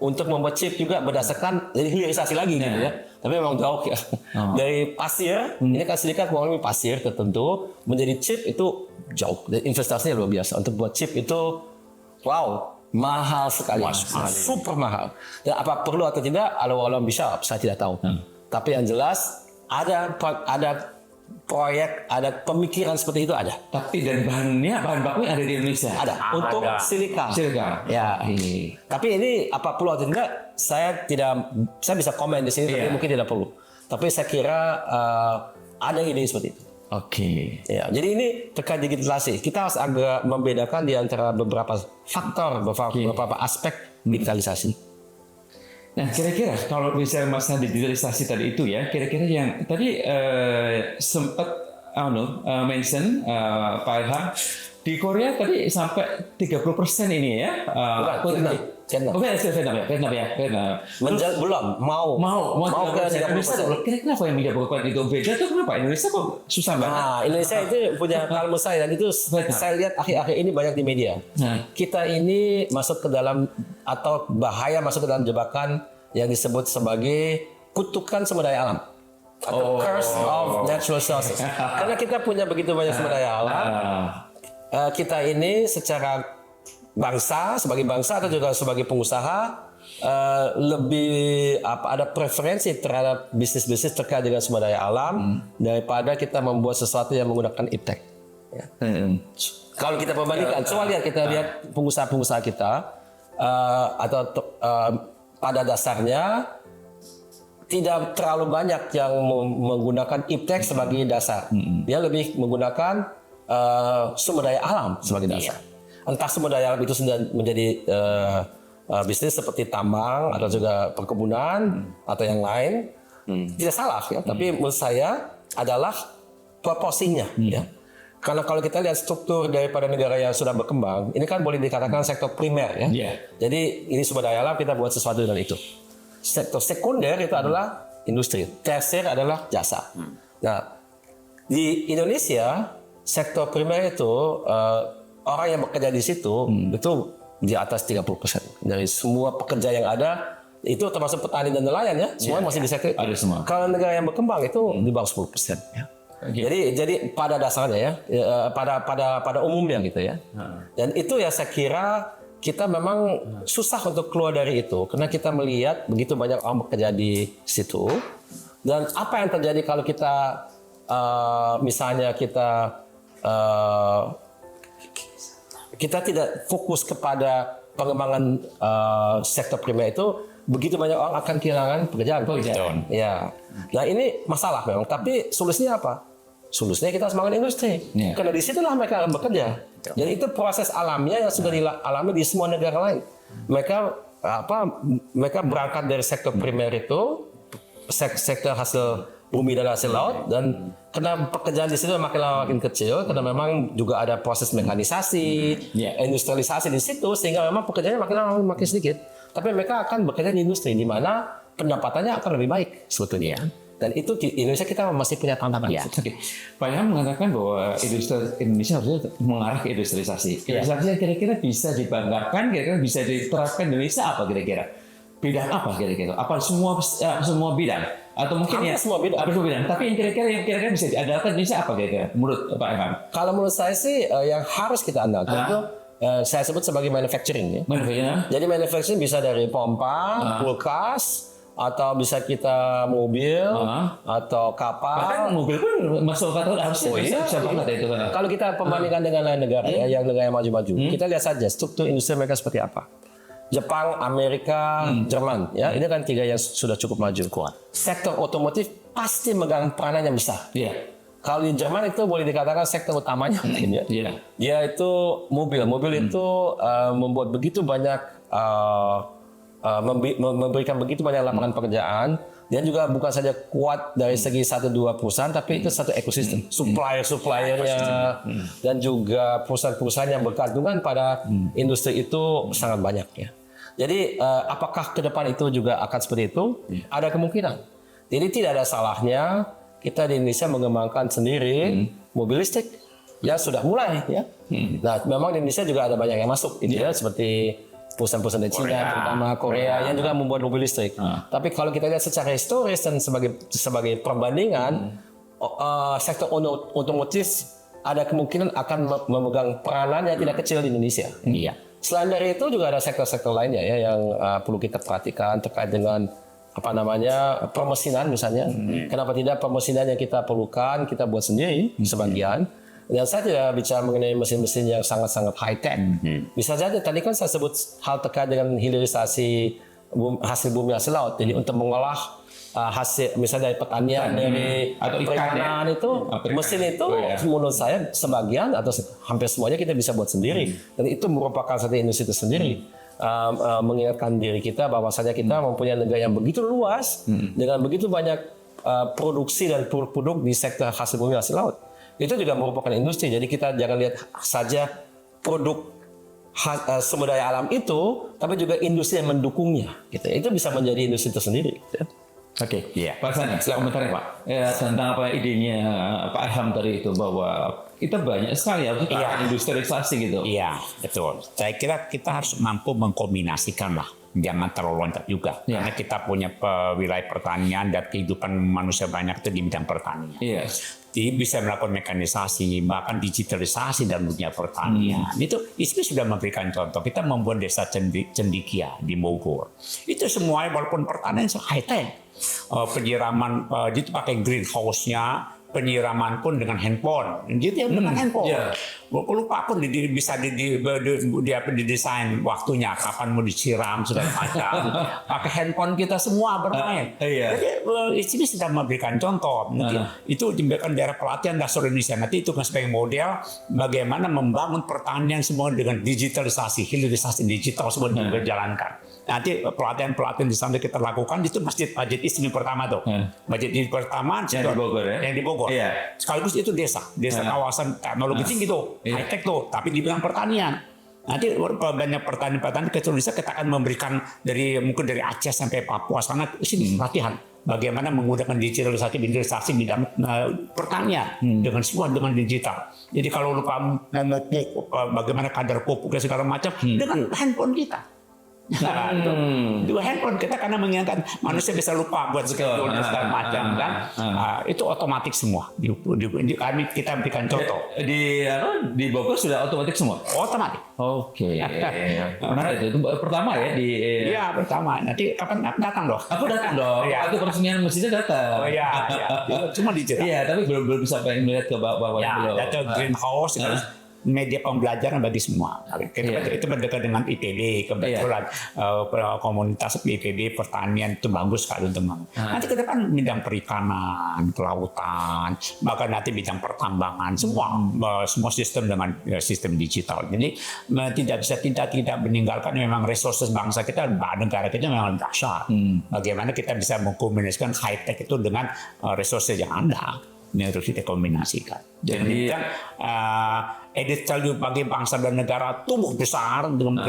untuk membuat chip juga berdasarkan dari hilirisasi lagi gitu ya. Tapi memang jauh ya. Dari pasir, ini kan silika kurang lebih pasir tertentu, menjadi chip itu jauh. Dan investasinya luar biasa. Untuk buat chip itu, wow. Mahal sekali, super mahal. Dan apa perlu atau tidak, alam bisa, saya tidak tahu. Tapi yang jelas ada proyek, ada pemikiran seperti itu ada. Tapi dan bahan bakunya ada di Indonesia. Ada untuk silika. Ya. Tapi ini apa perlu atau tidak, saya bisa komen di sini, tapi mungkin tidak perlu. Tapi saya kira ada ide seperti itu. Oke. Ya, jadi ini terkait digitalisasi. Kita harus agak membedakan di antara beberapa faktor, beberapa aspek digitalisasi. Nah, kira-kira kalau misalnya masalah digitalisasi tadi itu ya, kira-kira yang tadi sempat mention Pak Ilham di Korea tadi sampai 30% ini ya. Vietnam. Vietnam ya. Belum mau ke Indonesia. Kira-kira apa yang menyebabkan itu beda tuh kenapa? Indonesia kok susah banget? Nah, Indonesia itu punya kalmu saya dan itu saya lihat akhir-akhir ini banyak di media. Kita ini masuk ke dalam atau bahaya masuk ke dalam jebakan yang disebut sebagai kutukan sumber daya alam. Atau curse of natural resources. Karena kita punya begitu banyak sumber daya alam. Kita ini secara sebagai bangsa atau juga sebagai pengusaha lebih ada preferensi terhadap bisnis-bisnis terkait dengan sumber daya alam daripada kita membuat sesuatu yang menggunakan iptek. Ya. Kalau kita perbandingkan, coba kita lihat pengusaha-pengusaha kita pada dasarnya tidak terlalu banyak yang menggunakan iptek sebagai dasar. Dia lebih menggunakan sumber daya alam sebagai dasar. Entah sumber daya alam itu sudah menjadi bisnis seperti tambang atau juga perkebunan atau yang lain, tidak salah ya. Tapi menurut saya adalah proporsinya ya. Karena kalau kita lihat struktur daripada negara yang sudah berkembang, ini kan boleh dikatakan sektor primer ya. Jadi ini sumber daya alam, kita buat sesuatu dengan itu. Sektor sekunder itu adalah industri, tersier adalah jasa. Nah di Indonesia sektor primer itu orang yang bekerja di situ itu di atas 30% dari semua pekerja yang ada, itu termasuk petani dan nelayan ya, semua masih di sektor itu. Ada semua. Kalau negara yang berkembang itu di bawah 10%. Ya. Jadi pada dasarnya ya, pada umumnya gitu ya. Dan itu ya saya kira kita memang susah untuk keluar dari itu karena kita melihat begitu banyak orang bekerja di situ. Dan apa yang terjadi kalau kita misalnya kita tidak fokus kepada pengembangan sektor primer itu, begitu banyak orang akan kehilangan pekerjaan. Ya. Nah ini masalah memang. Tapi solusinya apa? Solusinya kita harus bangun industri. Karena di situlah mereka akan bekerja. Dan itu proses alamiah yang sudah dialami di semua negara lain. Mereka berangkat dari sektor primer itu, sektor hasil bumi dan hasil laut, dan karena pekerjaan di situ makin kecil karena memang juga ada proses mekanisasi, industrialisasi di situ, sehingga memang pekerjaannya makin sedikit. tapi mereka akan bekerja di industri di mana pendapatannya akan lebih baik sebetulnya. Dan itu di Indonesia kita masih punya tantangan. Ya. Oke. Pak Ilham mengatakan bahwa Indonesia harusnya mengarah ke industrialisasi. Industrialisasi yang kira-kira bisa dibanggakan, kira-kira bisa diterapkan di Indonesia apa kira-kira? Bidang apa kira-kira? Apa semua bidang? Atau mungkin Hampir semua bidang. Hampir semua bidang. Tapi yang kira-kira bisa diandalkan di Indonesia apa kira-kira? Menurut Pak Ilham? Kalau menurut saya sih yang harus kita andalkan itu saya sebut sebagai manufacturing. Ya. Jadi manufacturing bisa dari pompa, kulkas, atau bisa kita mobil atau kapal. Bahkan mobil pun masuk kategori harusnya bisa banget itu. Kalau kita perbandingkan dengan lain negara ya, yang negara yang maju-maju, kita lihat saja struktur industri mereka seperti apa. Jepang, Amerika, Jerman, ya ini kan 3 yang sudah cukup maju. Kuat. Sektor otomotif pasti megang peranan yang besar. Iya. Kalau di Jerman itu boleh dikatakan sektor utamanya mungkin ya. Iya. Dia itu mobil itu membuat begitu banyak memberikan begitu banyak lapangan pekerjaan. Dia juga bukan saja kuat dari segi 1-2 perusahaan, tapi itu satu ekosistem. Supplier-suppliernya dan juga perusahaan-perusahaan yang bergantungan pada industri itu sangat banyak ya. Jadi apakah ke depan itu juga akan seperti itu? Ada kemungkinan. Jadi tidak ada salahnya kita di Indonesia mengembangkan sendiri mobil listrik. Ya sudah mulai ya. Nah, memang di Indonesia juga ada banyak yang masuk gitu ya, seperti perusahaan-perusahaan dari Cina, terutama Korea yang juga membuat mobil listrik. Tapi kalau kita lihat secara historis dan sebagai perbandingan, sektor otomotif ada kemungkinan akan memegang peranan yang tidak kecil di Indonesia. Iya. Selain dari itu juga ada sektor-sektor lainnya ya yang perlu kita perhatikan terkait dengan permesinan misalnya. Kenapa tidak permesinan yang kita perlukan kita buat sendiri sebagian. Dan saya tidak bicara mengenai mesin-mesin yang sangat-sangat high-tech. Bisa saja, tadi kan saya sebut hal terkait dengan hilirisasi hasil bumi hasil laut. Jadi untuk mengolah hasil, misalnya dari pertanian, dari atau perikanan itu, mesin itu menurut saya sebagian atau hampir semuanya kita bisa buat sendiri. Dan itu merupakan satu industri tersendiri. Mengingatkan diri kita bahwasanya kita mempunyai negara yang begitu luas, dengan begitu banyak produksi dan produk di sektor hasil bumi hasil laut. Itu juga merupakan industri. Jadi kita jangan lihat saja produk sumber daya alam itu, tapi juga industri yang mendukungnya. Gitu. Itu bisa menjadi industri tersendiri. Gitu. Oke, Pak Sani, komentarnya Pak. Tentang apa idenya Pak Ilham tadi itu bahwa kita banyak sekali harus industrialisasi gitu. Iya, betul. Saya kira kita harus mampu mengkombinasikan lah. Jangan terlalu loncat juga. Karena kita punya wilayah pertanian dan kehidupan manusia banyak itu di bidang pertanian. Iya. Jadi bisa melakukan mekanisasi, bahkan digitalisasi dalam dunia pertanian. Itu ISMI sudah memberikan contoh. Kita membuat desa cendikia di Bogor. Itu semuanya walaupun pertanian high-tech. Penyiraman itu pakai greenhouse-nya, penyiraman pun dengan handphone. Jadi dengan handphone. Lupa pun bisa didesain waktunya, kapan mau disiram segala macam. Pakai handphone kita semua bermain. Jadi ini sudah memberikan contoh. Itu diberikan daerah pelatihan dasar Indonesia. Nanti itu kan sebagai model bagaimana membangun pertanian semua dengan digitalisasi, hilirisasi digital semua dijalankan. Nanti pelatihan-pelatihan di sana kita lakukan itu masjid ISMI pertama tuh. Masjid pertama yang di Bogor ya. Yang di Bogor. Sekaligus itu desa kawasan teknologi tinggi tuh, high-tech tuh, tapi di bidang pertanian. Nanti banyak petani-petani ke Indonesia kita akan memberikan mungkin dari Aceh sampai Papua sana sini latihan bagaimana menggunakan digitalisasi bidang pertanian dengan digital. Jadi kalau lupa memupuk bagaimana kadar pupuk dan segala macam dengan handphone kita. Nah, dua handphone kita karena mengingatkan manusia bisa lupa buat schedule dan segala macam kan. Itu otomatis semua. Kita berikan contoh. Di Bogor sudah otomatis semua. Otomatis. Oke. Mana itu pertama ya di. Iya pertama. Nanti kapan datang loh? Aku datang dong. Aku peresmian mesinnya datang. Oh iya. Cuma dijelaskan. Iya tapi belum bisa melihat ke bawah. Ya, data greenhouse. Media pembelajaran bagi semua. Itu berdekat dengan IPB, kebetulan komunitas IPB pertanian itu bagus sekali untuk nanti ke depan bidang perikanan, kelautan, bahkan nanti bidang pertambangan, semua sistem dengan sistem digital. Jadi tidak meninggalkan memang resources bangsa kita, negara kita memang dahsyat. Bagaimana kita bisa mengkombinasikan high tech itu dengan resources yang ada. Ini harus kita kombinasikan. Jadi editorial bagi bangsa dan negara tumbuh besar dengan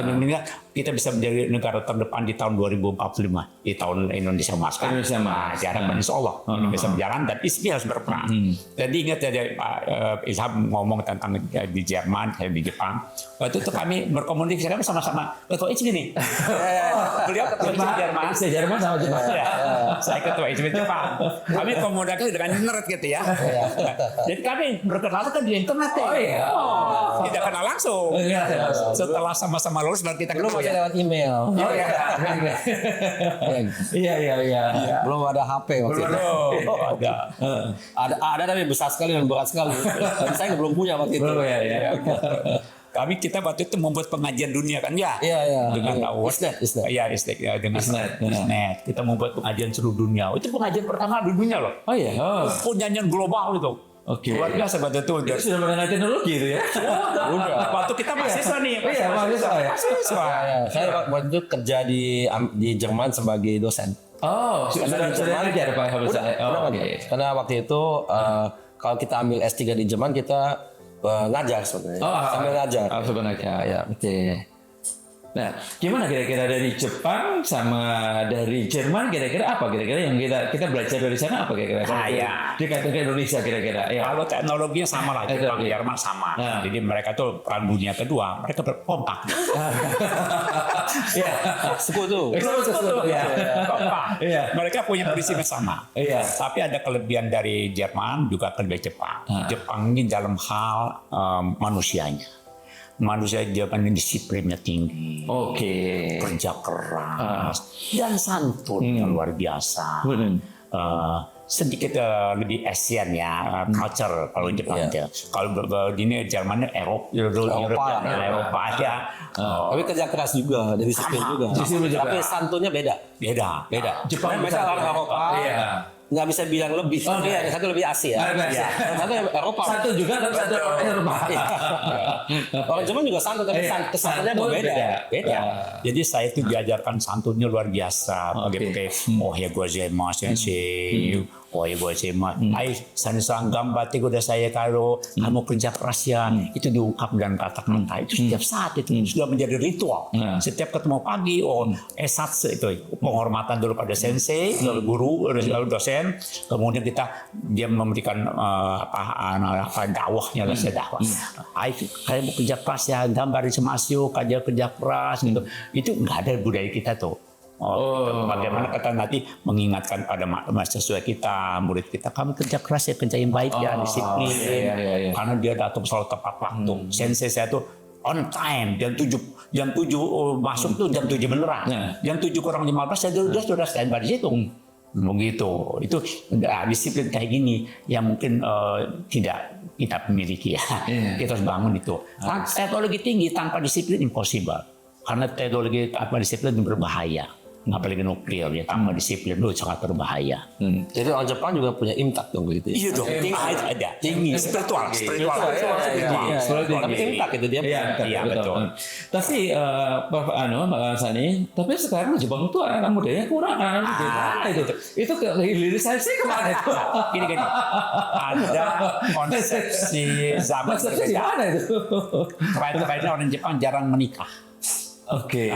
kita bisa menjadi negara terdepan di tahun 2045 di tahun Indonesia Emas. Indonesia Emas. Harapan insya Allah ini bisa berjalan dan ISMI harus berperan. Jadi ingat ya Pak Ilham ngomong tentang di Jerman, di Jepang. Waktu itu kami berkomunikasi kami sama-sama ketua ISMI nih. Beliau ketua ISMI Jerman. Jerman sama Jepang. Saya ketua ISMI Jepang. Kami komunikasi dengan internet gitu ya. Jadi kami berkenalan kan di internet ya. Oh iya. Tidak kenal langsung. Setelah sama-sama lulus baru kita Belum ketemu masih ya. lewat email. Oh iya. Iya. Belum ada HP waktu itu. Belum ada. Ada tapi besar sekali dan berat sekali. Dan saya belum punya waktu itu. Belum ya. Kita waktu itu membuat pengajian dunia kan ya. Iya. Dengan Isnet. Iya, Isnet ya dengan Isnet. Isnet. Kita membuat pengajian seluruh dunia. Itu pengajian pertama di dunia loh. Oh iya. Penyanyian global itu. Oke. Luar biasa waktu itu. Itu sudah mengenal teknologi itu ya? Udah. Waktu kita mahasiswa nih. Iya, mahasiswa ya. Mahasiswa. Saya waktu itu kerja di Jerman sebagai dosen. Oh, sudah ngajar Pak Habib saya. Udah Oh, ngajar. oke. Karena waktu itu kalau kita ambil S3 di Jerman kita ngajar sebenarnya. Sambil ngajar. Sebenarnya. Ya. Oke. Nah, gimana kira-kira dari Jepang sama dari Jerman kira-kira apa kira-kira yang kita belajar dari sana apa kira-kira? Ya. Dikatakan ke Indonesia kira-kira. Ya. Kalau teknologinya sama lah, Jepang, Teknologi. Jerman sama. Nah. Jadi mereka tuh perang dunia kedua, mereka berkompak. Iya. Sekutu. Iya. Kompak. Iya. Mereka punya prinsip yang sama. Iya. Tapi ada kelebihan dari Jerman juga kelebihan Jepang. Jepang ini dalam hal manusianya. Manusia Jepang ini disiplinnya tinggi, Oke. kerja keras, dan santun yang luar biasa. Sedikit lebih Asian ya, culture kalau Jepang itu. Kalau ini Jermannya Eropa ya. Tapi kerja keras juga, dari disiplin juga. Disiplin juga. Tapi santunnya beda. Beda. Jepang mereka orang Eropa. Iya. Nggak bisa bilang lebih. Tapi yang satu lebih Asia. Yang satu Eropa. Satu juga tapi satu Eropa. Orang Jepang juga santun, tapi kesantunnya berbeda. Beda. Jadi saya itu diajarkan santunnya luar biasa. Pakai ohya gozaimasu sensei. Ohya gozaimasu. Ai san-san gambate kudasai karo kamu kerja keras ya. Itu diungkap dan kata-kata. Itu setiap saat itu sudah menjadi ritual. Setiap ketemu pagi, esatsu itu penghormatan dulu pada sensei, lalu guru, lalu dosen. Kemudian dia memberikan dakwahnya lah dakwah. Kalian mau kerja keras ya, gambar di semasuk, kerja keras gitu. Itu nggak ada budaya kita tuh. Bagaimana kita nanti mengingatkan pada mahasiswa kita, murid kita, kamu kerja keras ya, kerja yang baik ya, disiplin. Iya. Karena dia datang selalu tepat waktu. Sensei saya tuh on time, jam 7 masuk tuh jam 7 beneran. Jam 7 kurang 15 saya sudah standby di situ. Begitu. Itu disiplin kayak gini yang mungkin tidak kita miliki ya. Kita harus bangun itu. Teknologi tinggi tanpa disiplin impossible. Karena teknologi tanpa disiplin berbahaya. Apalagi nuklir ya tanpa disiplin itu sangat berbahaya. Jadi orang Jepang juga punya imtak dong gitu. Iya dong. Ada. Tinggi. Spiritual. Tapi imtak itu dia. Iya betul. Tapi Pak Sani, tapi sekarang Jepang itu anak mudanya kurang. Itu hilirisasi kemana itu? Gini. Ada konsepsi zaman Konsepsi mana itu? Kemarin orang Jepang jarang menikah. Oke.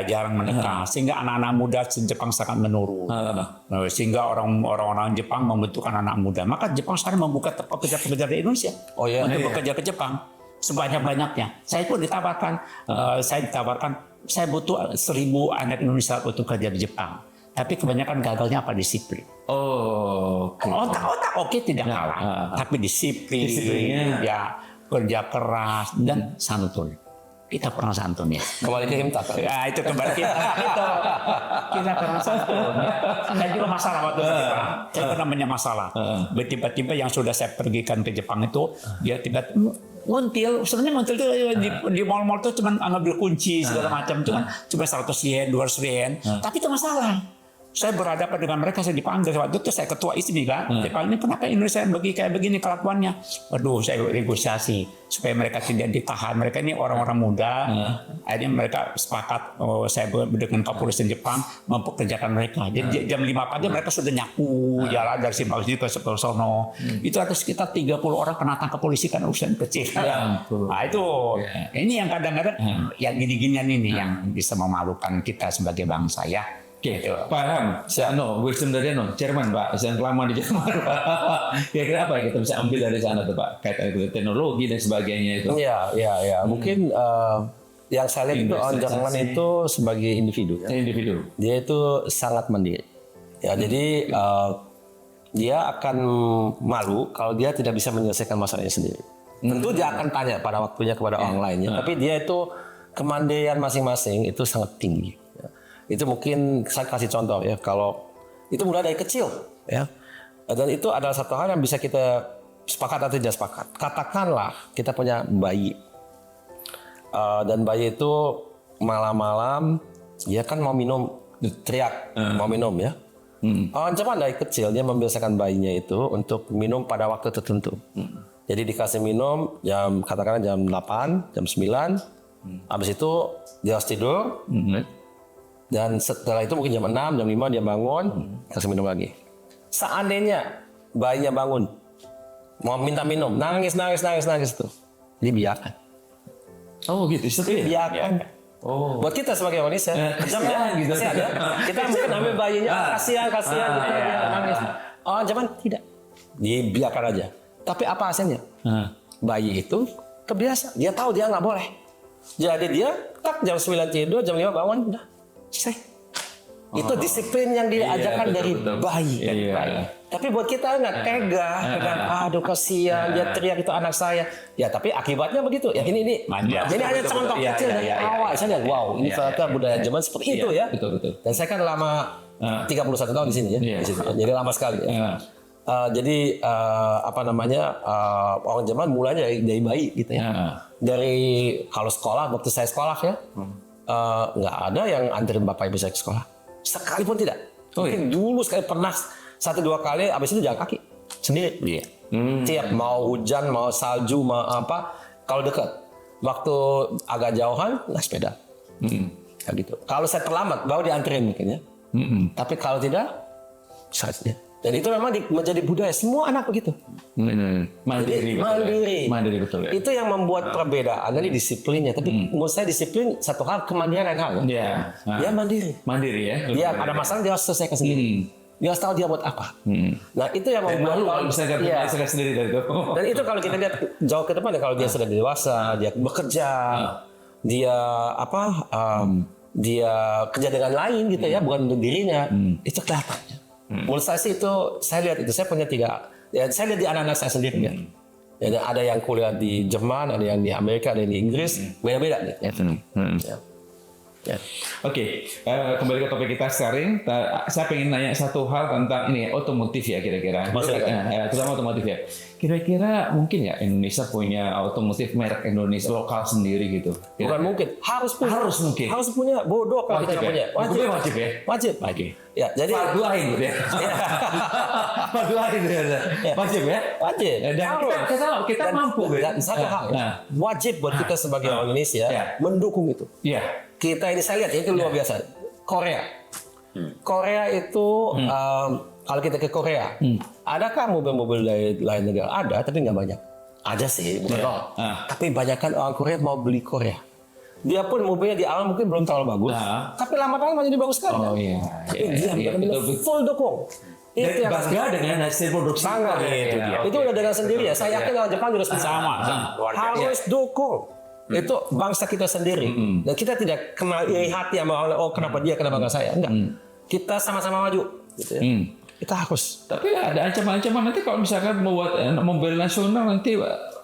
Jarang menikah. Sehingga anak-anak muda Jepang sangat menurun. Sehingga orang-orang Jepang membutuhkan anak muda. Maka Jepang sekarang membuka tempat pekerja-pekerja di Indonesia untuk bekerja ke Jepang sebanyak-banyaknya. Saya pun ditawarkan, saya butuh 1.000 anak Indonesia untuk kerja di Jepang. Tapi kebanyakan gagalnya apa? Disiplin. Otak oke tidak kalah. Tapi disiplinnya, ya kerja keras dan santun. Kita kurang santun ya. Kembali ke imtak. Ya itu kembali kita. Kita kurang santun. Saya juga masalah waktu di Jepang. Saya pernah punya masalah. Tiba-tiba yang sudah saya pergikan ke Jepang itu, dia tiba-tiba nguntil. Sebenarnya nguntil itu di mall-mall itu cuma ngambil kunci segala macam. Cuma 100 yen, 200 yen. Tapi itu masalah. Saya berhadapan dengan mereka, saya dipanggil waktu itu saya ketua ISMI kan. Dia panggil, ini kenapa Indonesia kayak begini kelakuannya? Waduh, saya negosiasi supaya mereka tidak ditahan. Mereka ini orang-orang muda. Akhirnya mereka sepakat, saya dengan kepolisian Jepang mempekerjakan mereka. Jadi jam 5 pagi mereka sudah nyapu jalan dari Simpang Suci ke sono. Itu ada sekitar 30 orang kena tangkap polisi kan urusan kecil. Nah itu, ini yang kadang-kadang yang gini-ginian ini yang bisa memalukan kita sebagai bangsa ya. Oke, Pak Ilham, saya wisdom dari Jerman, Pak. Saya lama di Jerman, Pak. Kira-kira apa yang kita bisa ambil dari sana tuh, Pak? Kaitan itu teknologi dan sebagainya itu. Iya. Mungkin yang saya lihat itu orang Jerman itu sebagai individu. Ya. Individu. Dia itu sangat mandiri. Ya, jadi dia akan malu kalau dia tidak bisa menyelesaikan masalahnya sendiri. Tentu dia akan tanya pada waktunya kepada orang lainnya. Tapi dia itu kemandirian masing-masing itu sangat tinggi. Itu mungkin saya kasih contoh ya, kalau itu mulai dari kecil ya, dan itu adalah satu hal yang bisa kita sepakat atau tidak sepakat. Katakanlah kita punya bayi dan bayi itu malam-malam dia kan mau minum, teriak mau minum ya. Orang Jepang dari kecil dia membiasakan bayinya itu untuk minum pada waktu tertentu. Jadi dikasih minum katakanlah jam 8, jam 9, habis itu dia harus tidur. Dan setelah itu mungkin jam 6, jam 5 dia bangun, kasih minum lagi. Seandainya bayinya bangun, mau minta minum, nangis tuh, dibiarkan. Oh gitu, Dibiarkan. Oh. Buat kita sebagai Indonesia, kasihan gitu. ya. Kita mungkin ambil bayinya, kasihan gitu, dia nangis. Oh, zaman tidak, dibiarkan aja. Tapi apa hasilnya? Bayi itu terbiasa, dia tahu dia nggak boleh. Jadi dia jam 9 tidur, jam 5 bangun, udah. Itu disiplin yang diajarkan dari bayi. Tapi buat kita nggak tega, aduh kasihan dia teriak itu anak saya. Ya tapi akibatnya begitu. Ya ini hanya contoh kecil dari awal. Saya lihat, wow, ini ternyata budaya Jerman seperti itu ya. Betul. Dan saya kan lama 31 tahun di sini ya. Jadi lama sekali. Ya. Jadi orang Jerman mulanya dari bayi gitu ya. Dari kalau sekolah, waktu saya sekolah ya. Nggak ada yang anterin bapak ibu saya ke sekolah, sekalipun tidak. Mungkin dulu sekali pernah 1-2 kali, abis itu jalan kaki sendiri. Tiap mau hujan, mau salju, mau apa, kalau dekat. Waktu agak jauhan, naik sepeda. Kayak gitu. Kalau saya terlambat, baru dianterin mungkin ya. Tapi kalau tidak, saja. Dan itu memang menjadi budaya semua anak begitu. Mandiri betul ya. Itu yang membuat perbedaan dari disiplinnya. Tapi menurut saya disiplin satu hal, kemandirian lain hal. Dia mandiri. Mandiri ya. Dia ada masalah dia harus selesaikan sendiri. Dia harus tahu dia buat apa. Nah itu yang membuat kalau bisa selesaikan sendiri dari itu. Dan itu kalau kita lihat jauh ke depan, kalau dia sudah dewasa, dia bekerja, dia dia kerja dengan lain gitu ya, bukan untuk dirinya, itu kelihatan. Menurut saya sih itu, saya lihat itu, saya punya 3, ya saya lihat di anak-anak saya sendiri ya. Ya, ada yang kuliah di Jerman, ada yang di Amerika, ada yang di Inggris, beda-beda nih. Ya. Oke, kembali ke topik kita sekarang. Saya pengen nanya satu hal tentang ini otomotif ya kira-kira. Terutama otomotif ya. Kira-kira mungkin ya Indonesia punya otomotif merek Indonesia lokal sendiri gitu. Bukan mungkin, harus punya. Bodoh kalau kita punya. Wajib ya. Wajib. Ya, jadi fardu ain gitu ya. Fardu ain gitu ya. Wajib ya. Wajib. Dan kita mampu gitu. Dan satu hal, wajib buat kita sebagai orang Indonesia mendukung itu. Iya. Kita ini saya lihat itu luar biasa. Korea itu kalau kita ke Korea, adakah mobil-mobil dari lain negara? Ada, tapi nggak banyak. Ada sih, bukan tapi banyak kan orang Korea mau beli Korea. Dia pun mobilnya di awal mungkin belum terlalu bagus, tapi lama-lama jadi bagus sekali. Tapi dia benar-benar full dukung. Itu yang bangga dengan hasil produksi. Itu udah dengan sendiri ya. Saya yakin orang Jepang juga sama. Harus dukung. Itu bangsa kita sendiri. Dan kita tidak kenal iri hati sama orang, oh kenapa dia, kenapa nggak saya. Enggak. Kita sama-sama maju. Gitu ya. Kita harus. Tapi ada ancaman-ancaman nanti kalau misalkan membuat mobil nasional nanti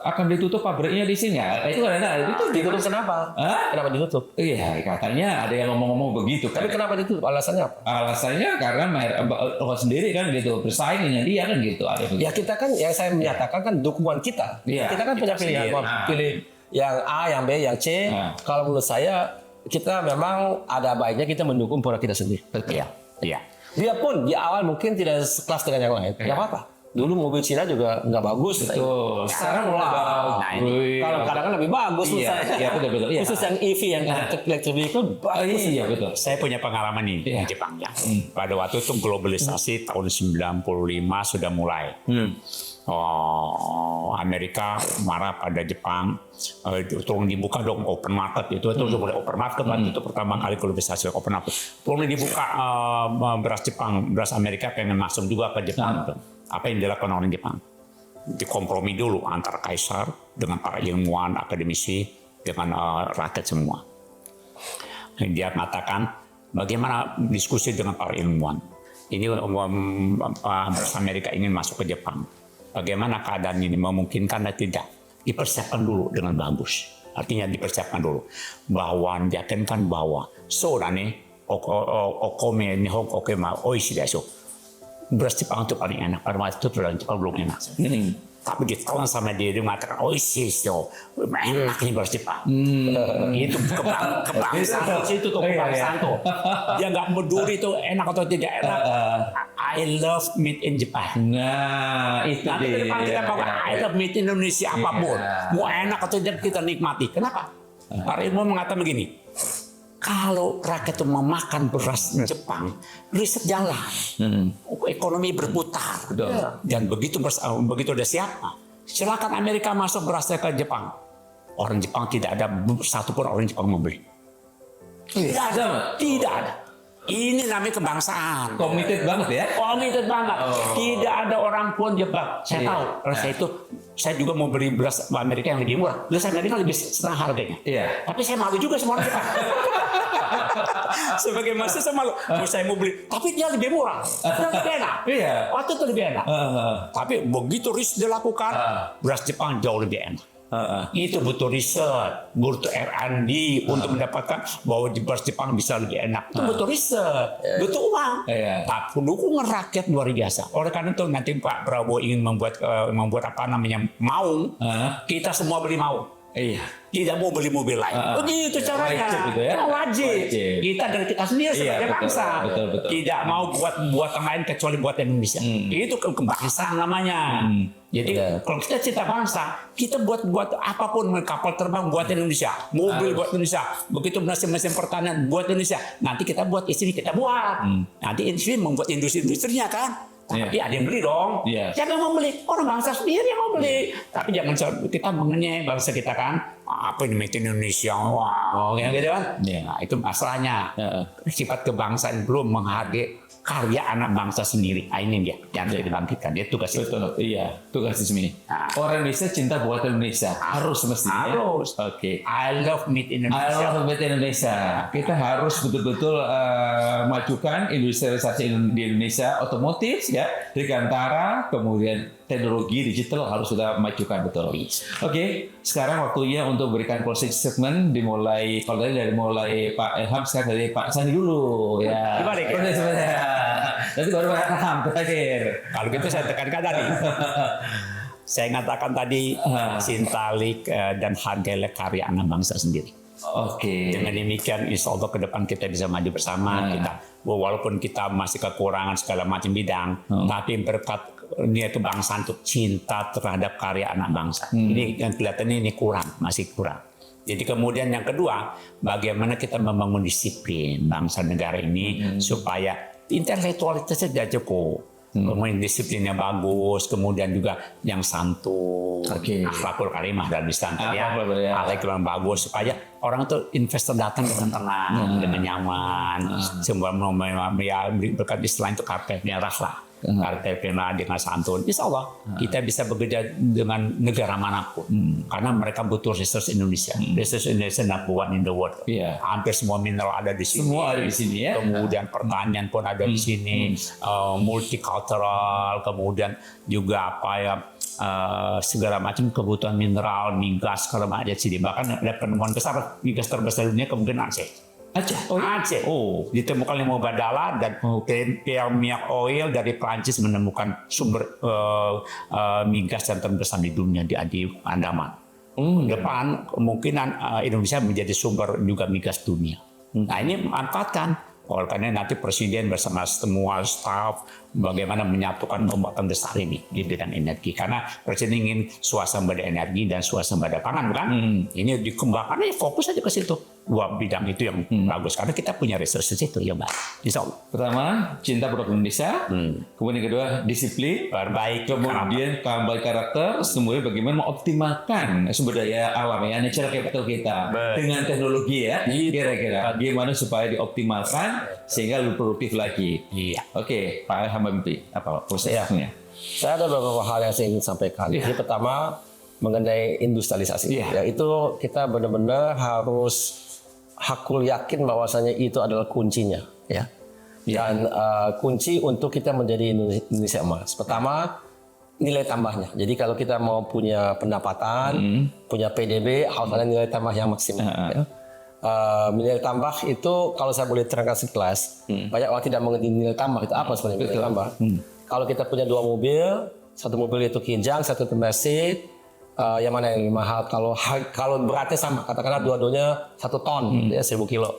akan ditutup pabriknya di sini ya. Itu ditutup kenapa? Kenapa ditutup? Iya, katanya ada yang ngomong-ngomong begitu. Tapi kenapa ditutup? Alasannya apa? Alasannya karena sendiri kan gitu, bersaing dengan dia kan gitu. Ya kita kan, yang saya menyatakan kan dukungan kita. Kita kan punya pilihan, pilih yang A, yang B, yang C. Kalau menurut saya kita memang ada baiknya kita mendukung produk kita sendiri. Iya. Dia pun di awal mungkin tidak sekelas dengan yang lain. Nggak apa-apa. Dulu mobil Cina juga nggak bagus. Betul. Sekarang mulai bagus. Kalau kadang-kadang lebih bagus. Iya, iya betul. Iya. Khusus yang EV yang electric vehicle bagus. Iya betul. Saya punya pengalaman nih di Jepang ya. Pada waktu itu globalisasi tahun 95 sudah mulai. Amerika marah pada Jepang, tolong dibuka dong open market itu boleh open market itu pertama kali globalisasi open market. Tolong dibuka beras Amerika pengen masuk juga ke Jepang. Apa yang dilakukan orang Jepang? Dikompromi dulu antara kaisar dengan para ilmuwan, akademisi, dengan rakyat semua. Dia mengatakan bagaimana diskusi dengan para ilmuwan. Ini beras Amerika ingin masuk ke Jepang. Bagaimana keadaan ini memungkinkan atau tidak? Dipersiapkan dulu dengan bagus. Artinya dipersiapkan dulu bahwa diyakinkan bahwa okome nihon okema oishi desu. Beras Jepang itu paling enak. Pada waktu itu beras Jepang belum enak. Tapi ditelan sama dia mengatakan oishi desu. Enak ini beras Jepang. Itu kebangsaan itu kebangsaan tuh. Dia nggak peduli itu enak atau tidak enak. I love meat in Japan. Nah, itu Nanti ke depan kita bawa I love meat Indonesia apapun. Mau enak atau tidak kita nikmati. Kenapa? Para ilmuwan mengatakan begini. Kalau rakyat itu memakan beras Jepang, riset jalan. Ekonomi berputar. Dan begitu udah siap, silakan Amerika masuk berasnya ke Jepang. Orang Jepang tidak ada satupun orang Jepang membeli. Tidak ada. Ini namanya kebangsaan. Komited banget ya. Komited banget. Tidak ada orang pun Jepang. Saya tahu. Saya juga mau beli beras Amerika yang lebih murah. Beras Amerika lebih setengah harganya. Iya. Tapi saya malu juga sama orang Jepang. Sebagai mahasiswa saya malu. Saya mau beli. Tapi dia lebih murah. Dan lebih enak. Iya. Waktu itu lebih enak. Tapi begitu riset dilakukan, beras Jepang jauh lebih enak. Itu butuh riset, butuh R&D untuk mendapatkan bahwa di beras Jepang bisa lebih enak. Itu butuh riset, butuh uang. Tapi dukungan rakyat luar biasa. Oleh karena itu nanti Pak Prabowo ingin membuat apa namanya maung, kita semua beli maung. Iya. Tidak mau beli mobil lain. Begitu caranya. Wajib gitu ya? Wajib. Kita dari kita sendiri sebagai bangsa. Betul. Tidak mau buat yang lain kecuali buat Indonesia. Itu kebangsaan namanya. Jadi kalau kita cinta bangsa, kita buat apapun, kapal terbang buat Indonesia, mobil buat Indonesia, begitu mesin pertanian buat Indonesia. Nanti kita buat istri kita buat. Nanti istri membuat industri-industrinya kan. Tapi ada yang beli dong. Siapa yang mau beli? Orang bangsa sendiri yang mau beli. Tapi jangan kita mengenyek bangsa kita kan. Apa ini made in Indonesia? Wow, gitu kan? Nah, itu masalahnya. Sifat kebangsaan belum menghargai karya anak bangsa sendiri. Ini dia yang harus dibangkitkan. Dia tugas itu. Betul. Iya, tugas di sini. Orang Indonesia cinta buat Indonesia. Harus mestinya. Harus. Oke. I love meat Indonesia. I love meat Indonesia. Kita harus betul-betul majukan industrialisasi di Indonesia, otomotif ya, dirgantara, kemudian teknologi digital harus sudah majukan betul. Oke, sekarang waktunya untuk berikan closing statement dimulai kalau dari mulai Pak Ilham, sekarang dari Pak Sandi dulu ya. Gimana ya? Nanti baru Pak Ilham terakhir. Kalau gitu saya tekankan tadi. Saya mengatakan tadi Sintalik dan hargailah karya anak bangsa sendiri. Oke. Dengan demikian insya Allah ke depan kita bisa maju bersama. Walaupun kita masih kekurangan segala macam bidang, tapi berkat niat kebangsaan untuk cinta terhadap karya anak bangsa. Ini yang kelihatannya ini masih kurang. Jadi kemudian yang kedua, bagaimana kita membangun disiplin bangsa negara ini supaya intelektualitasnya tidak cukup. Kemudian disiplinnya bagus, kemudian juga yang santun, akhlakul karimah dan Islam ya, akhlak yang bagus supaya orang itu investor datang dengan tenang, dengan nyaman, semua berkat Islam itu karpet merah lah. Kartel pena dengan santun, insya Allah kita bisa bekerja dengan negara manapun karena mereka butuh resource Indonesia. Resource Indonesia number one in the world. Hampir semua mineral ada di sini. Semua ada di sini ya. Kemudian pertanian pun ada di sini, multicultural, kemudian juga apa ya segala macam kebutuhan mineral, migas kalau ada di sini. Bahkan ada penemuan besar migas terbesar dunia kemungkinan Aceh. Aceh. Ditemukan oleh Mubadala dan minyak oil dari Prancis menemukan sumber migas yang terbesar di dunia di Andaman. Depan kemungkinan Indonesia menjadi sumber juga migas dunia. Nah ini manfaatkan Oleh karena nanti presiden bersama semua staf bagaimana menyatukan pembuatan besar ini di bidang energi. Karena presiden ingin swasembada energi dan swasembada pangan, kan? Ini dikembangkan, fokus aja ke situ. Dua bidang itu yang bagus. Karena kita punya resources itu, ya Mbak. Insya Allah. Pertama, cinta produk Indonesia. Kemudian yang kedua, disiplin. Perbaiki Kemudian baik karakter. Semuanya bagaimana mengoptimalkan sumber daya alam ya, natural capital kita dengan teknologi ya. Kira-kira bagaimana supaya dioptimalkan sehingga lebih produktif lagi. Iya. Oke, Pak Ilham apa prosesnya? Saya ada beberapa hal yang saya ingin sampaikan. Jadi pertama mengenai industrialisasi. Ya, itu kita benar-benar harus hakul yakin bahwasanya itu adalah kuncinya, ya. Dan kunci untuk kita menjadi Indonesia emas. Pertama, nilai tambahnya. Jadi kalau kita mau punya pendapatan, punya PDB, harus ada nilai tambah yang maksimal. Ya. Nilai tambah itu kalau saya boleh terangkan sekelas, banyak orang tidak mengerti nilai tambah itu apa sebenarnya nilai tambah. Kalau kita punya 2 mobil, satu mobil itu Kijang, satu itu Mercedes, yang mana yang lebih mahal? Kalau beratnya sama, katakanlah dua-duanya 1 ton, ya 1000 kilo.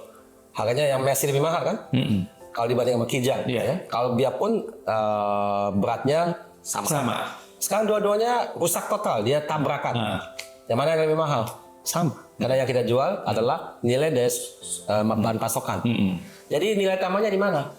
Harganya yang Mercedes lebih mahal kan? Kalau dibanding sama Kijang, ya. Kalau biarpun beratnya sama. Sekarang dua-duanya rusak total, dia tabrakan. Yang mana yang lebih mahal? Sama. Karena yang kita jual adalah nilai dari bahan pasokan. Jadi nilai tambahnya di mana?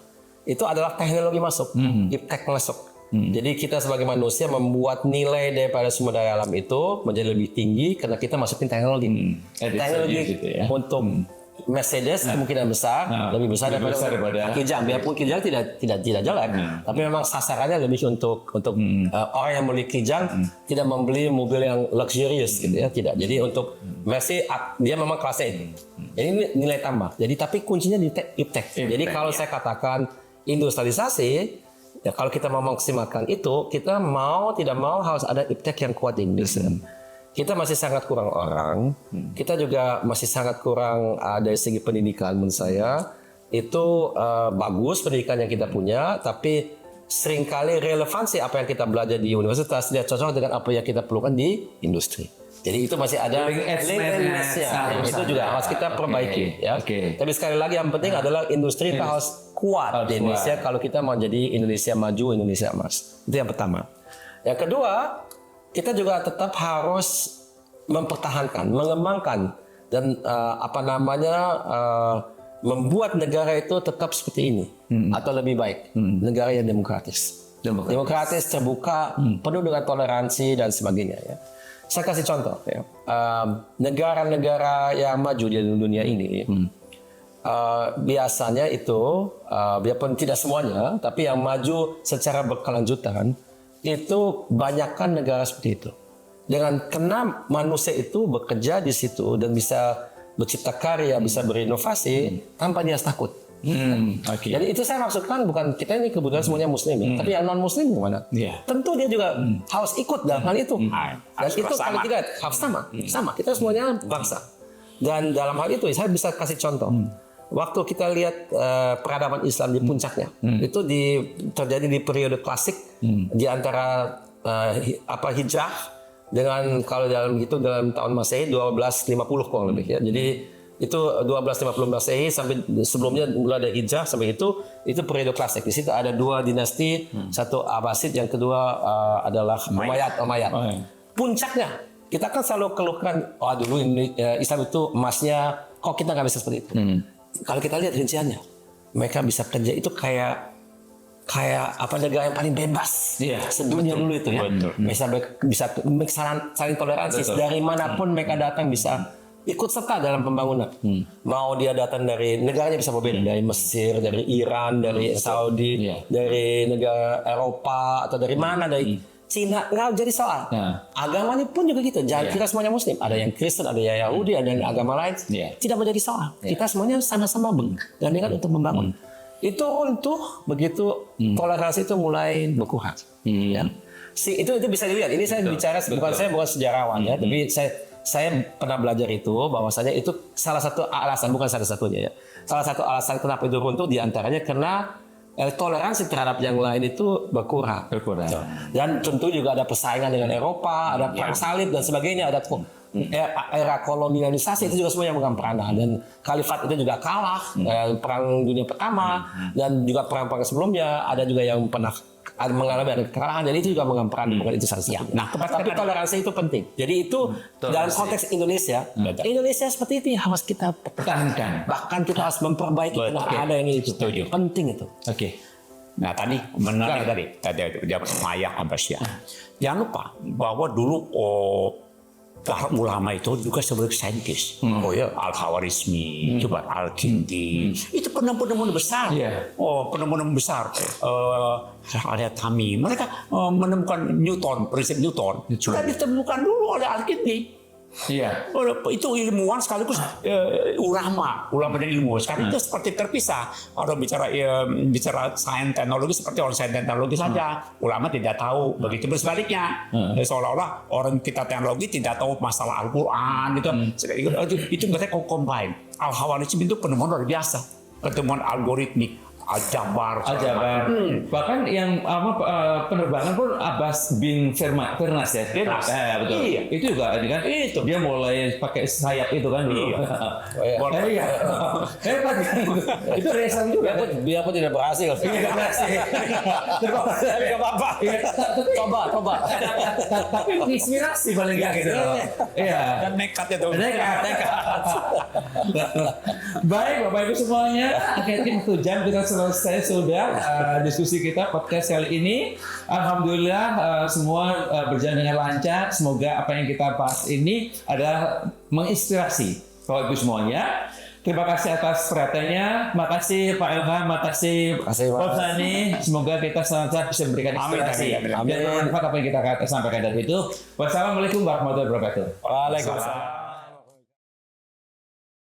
Itu adalah teknologi masuk, iptek masuk. Jadi kita sebagai manusia membuat nilai daripada sumber daya alam itu menjadi lebih tinggi karena kita masukin teknologi. Teknologi gitu ya. Untuk Mercedes kemungkinan besar lebih besar daripada Kijang. Biarpun Kijang tidak jelek, tapi memang sasarannya lebih untuk orang yang beli Kijang tidak membeli mobil yang luxurious gitu ya, tidak. Jadi untuk Mercedes dia memang kelas A. Jadi ini nilai tambah. Jadi tapi kuncinya di iptek. Jadi kalau saya katakan industrialisasi, ya kalau kita mau maksimalkan itu, kita mau tidak mau harus ada iptek yang kuat di Indonesia. Kita masih sangat kurang orang, kita juga masih sangat kurang dari segi pendidikan menurut saya. Itu bagus pendidikan yang kita punya, tapi seringkali relevansi apa yang kita belajar di universitas tidak cocok dengan apa yang kita perlukan di industri. Jadi itu masih ada link-nya, itu juga harus kita perbaiki. Ya. Tapi sekali lagi yang penting adalah industri kita harus kuat di Indonesia kalau kita mau jadi Indonesia maju, Indonesia emas. Itu yang pertama. Yang kedua, kita juga tetap harus mempertahankan, mengembangkan dan membuat negara itu tetap seperti ini atau lebih baik, negara yang demokratis, terbuka, penuh dengan toleransi dan sebagainya. Ya. Saya kasih contoh, ya. Negara-negara yang maju di dunia ini biasanya itu, biarpun tidak semuanya, tapi yang maju secara berkelanjutan itu banyakkan negara seperti itu. Karena manusia itu bekerja di situ dan bisa bercipta karya, bisa berinovasi tanpa dia takut. Jadi itu saya maksudkan bukan kita ini kebetulan semuanya Muslim ya, tapi yang non Muslim gimana? Tentu dia juga harus ikut dalam hal itu. Dan itu kalau tidak harus sama. Kita semuanya bangsa. Dan dalam hal itu saya bisa kasih contoh. Waktu kita lihat peradaban Islam di puncaknya, itu terjadi di periode klasik di antara hijrah dengan kalau dalam tahun Masehi 1250 kurang lebih ya. Jadi itu 1250 Masehi sampai sebelumnya mulai ada hijrah sampai itu periode klasik. Di situ ada 2 dinasti, satu Abbasid, yang kedua adalah Umayyad. Puncaknya kita kan selalu keluhkan, dulu Islam itu emasnya, kok kita nggak bisa seperti itu. Kalau kita lihat rinciannya, mereka bisa kerja itu kayak negara yang paling bebas sedunia dulu itu ya. Bisa saling toleransi dari manapun mereka datang, bisa ikut serta dalam pembangunan. Mau dia datang dari negaranya bisa berbeda, dari Mesir, dari Iran, dari Saudi, dari negara Eropa atau dari mana, dari Cina, nggak jadi soal. Agamanya pun juga gitu. Jangan kira semuanya Muslim. Ada yang Kristen, ada yang Yahudi, ada yang agama lain. Tidak menjadi soal. Kita semuanya sama-sama bergandengan untuk membangun. Itu untuk begitu toleransi itu mulai berkurang. Ya. Itu bisa dilihat. Ini saya bicara bukan sejarawan ya, tapi saya pernah belajar itu bahwasanya itu salah satu alasan, bukan salah satunya ya. Salah satu alasan kenapa itu runtuh diantaranya karena toleransi terhadap yang lain itu berkurang. Dan tentu juga ada persaingan dengan Eropa, ada perang salib dan sebagainya, ada era kolonialisasi itu juga semua yang memegang peranan, dan khalifat itu juga kalah perang dunia pertama dan juga perang-perang sebelumnya, ada juga yang pernah mengalami ada kekalahan, dan itu juga memegang peran itu salah satu. Nah, tapi toleransi itu penting. Jadi itu dalam konteks Indonesia, Indonesia seperti itu harus kita pertahankan. Bahkan kita harus memperbaiki kalau ada yang itu. Penting itu. Oke. Nah tadi menarik tadi dia Maya Abbasiyah. Jangan lupa bahwa dulu para ulama itu juga sebagai saintis. Oh ya, Al-Khawarizmi, coba Al-Kindi, itu penemu-penemu besar. Penemu-penemu besar. Al-Haythami, mereka menemukan Newton, prinsip Newton sudah ditemukan dulu oleh Al-Kindi. Iya. Itu ilmuwan sekaligus ulama dan ilmuwan. Sekarang itu seperti terpisah. Kalau bicara sains teknologi seperti orang sains teknologi saja, ulama tidak tahu. Begitu sebaliknya, seolah-olah orang kita teknologi tidak tahu masalah Al-Quran itu mereka combine. Al-Khawarizmi itu penemuan luar biasa, pertemuan algoritmik. Al-Jabar. Bahkan yang penerbangan pun Abbas bin Firnas ya. Firnas. Betul. Iya. Itu juga kan. Itu. Dia mulai pakai sayap itu kan dulu. Iya. Hebat kan. Itu resan juga. Biarpun tidak berhasil. Tidak berhasil. Tidak apa-apa. Coba. Tapi menginspirasi paling nggak gitu. Iya. Dan nekat itu. Nekat. Baik Bapak Ibu semuanya. Akhirnya 1 jam kita selesai sudah diskusi kita podcast kali ini. Alhamdulillah semua berjalan dengan lancar. Semoga apa yang kita bahas ini adalah menginspirasi Bapak Ibu semuanya. Terima kasih atas perhatiannya. Makasih Pak Ilham, makasih Pak Sani. Semoga kita senantiasa bisa memberikan inspirasi dan bermanfaat apa yang kita sampaikan dari itu. Wassalamualaikum warahmatullahi wabarakatuh. Waalaikumsalam.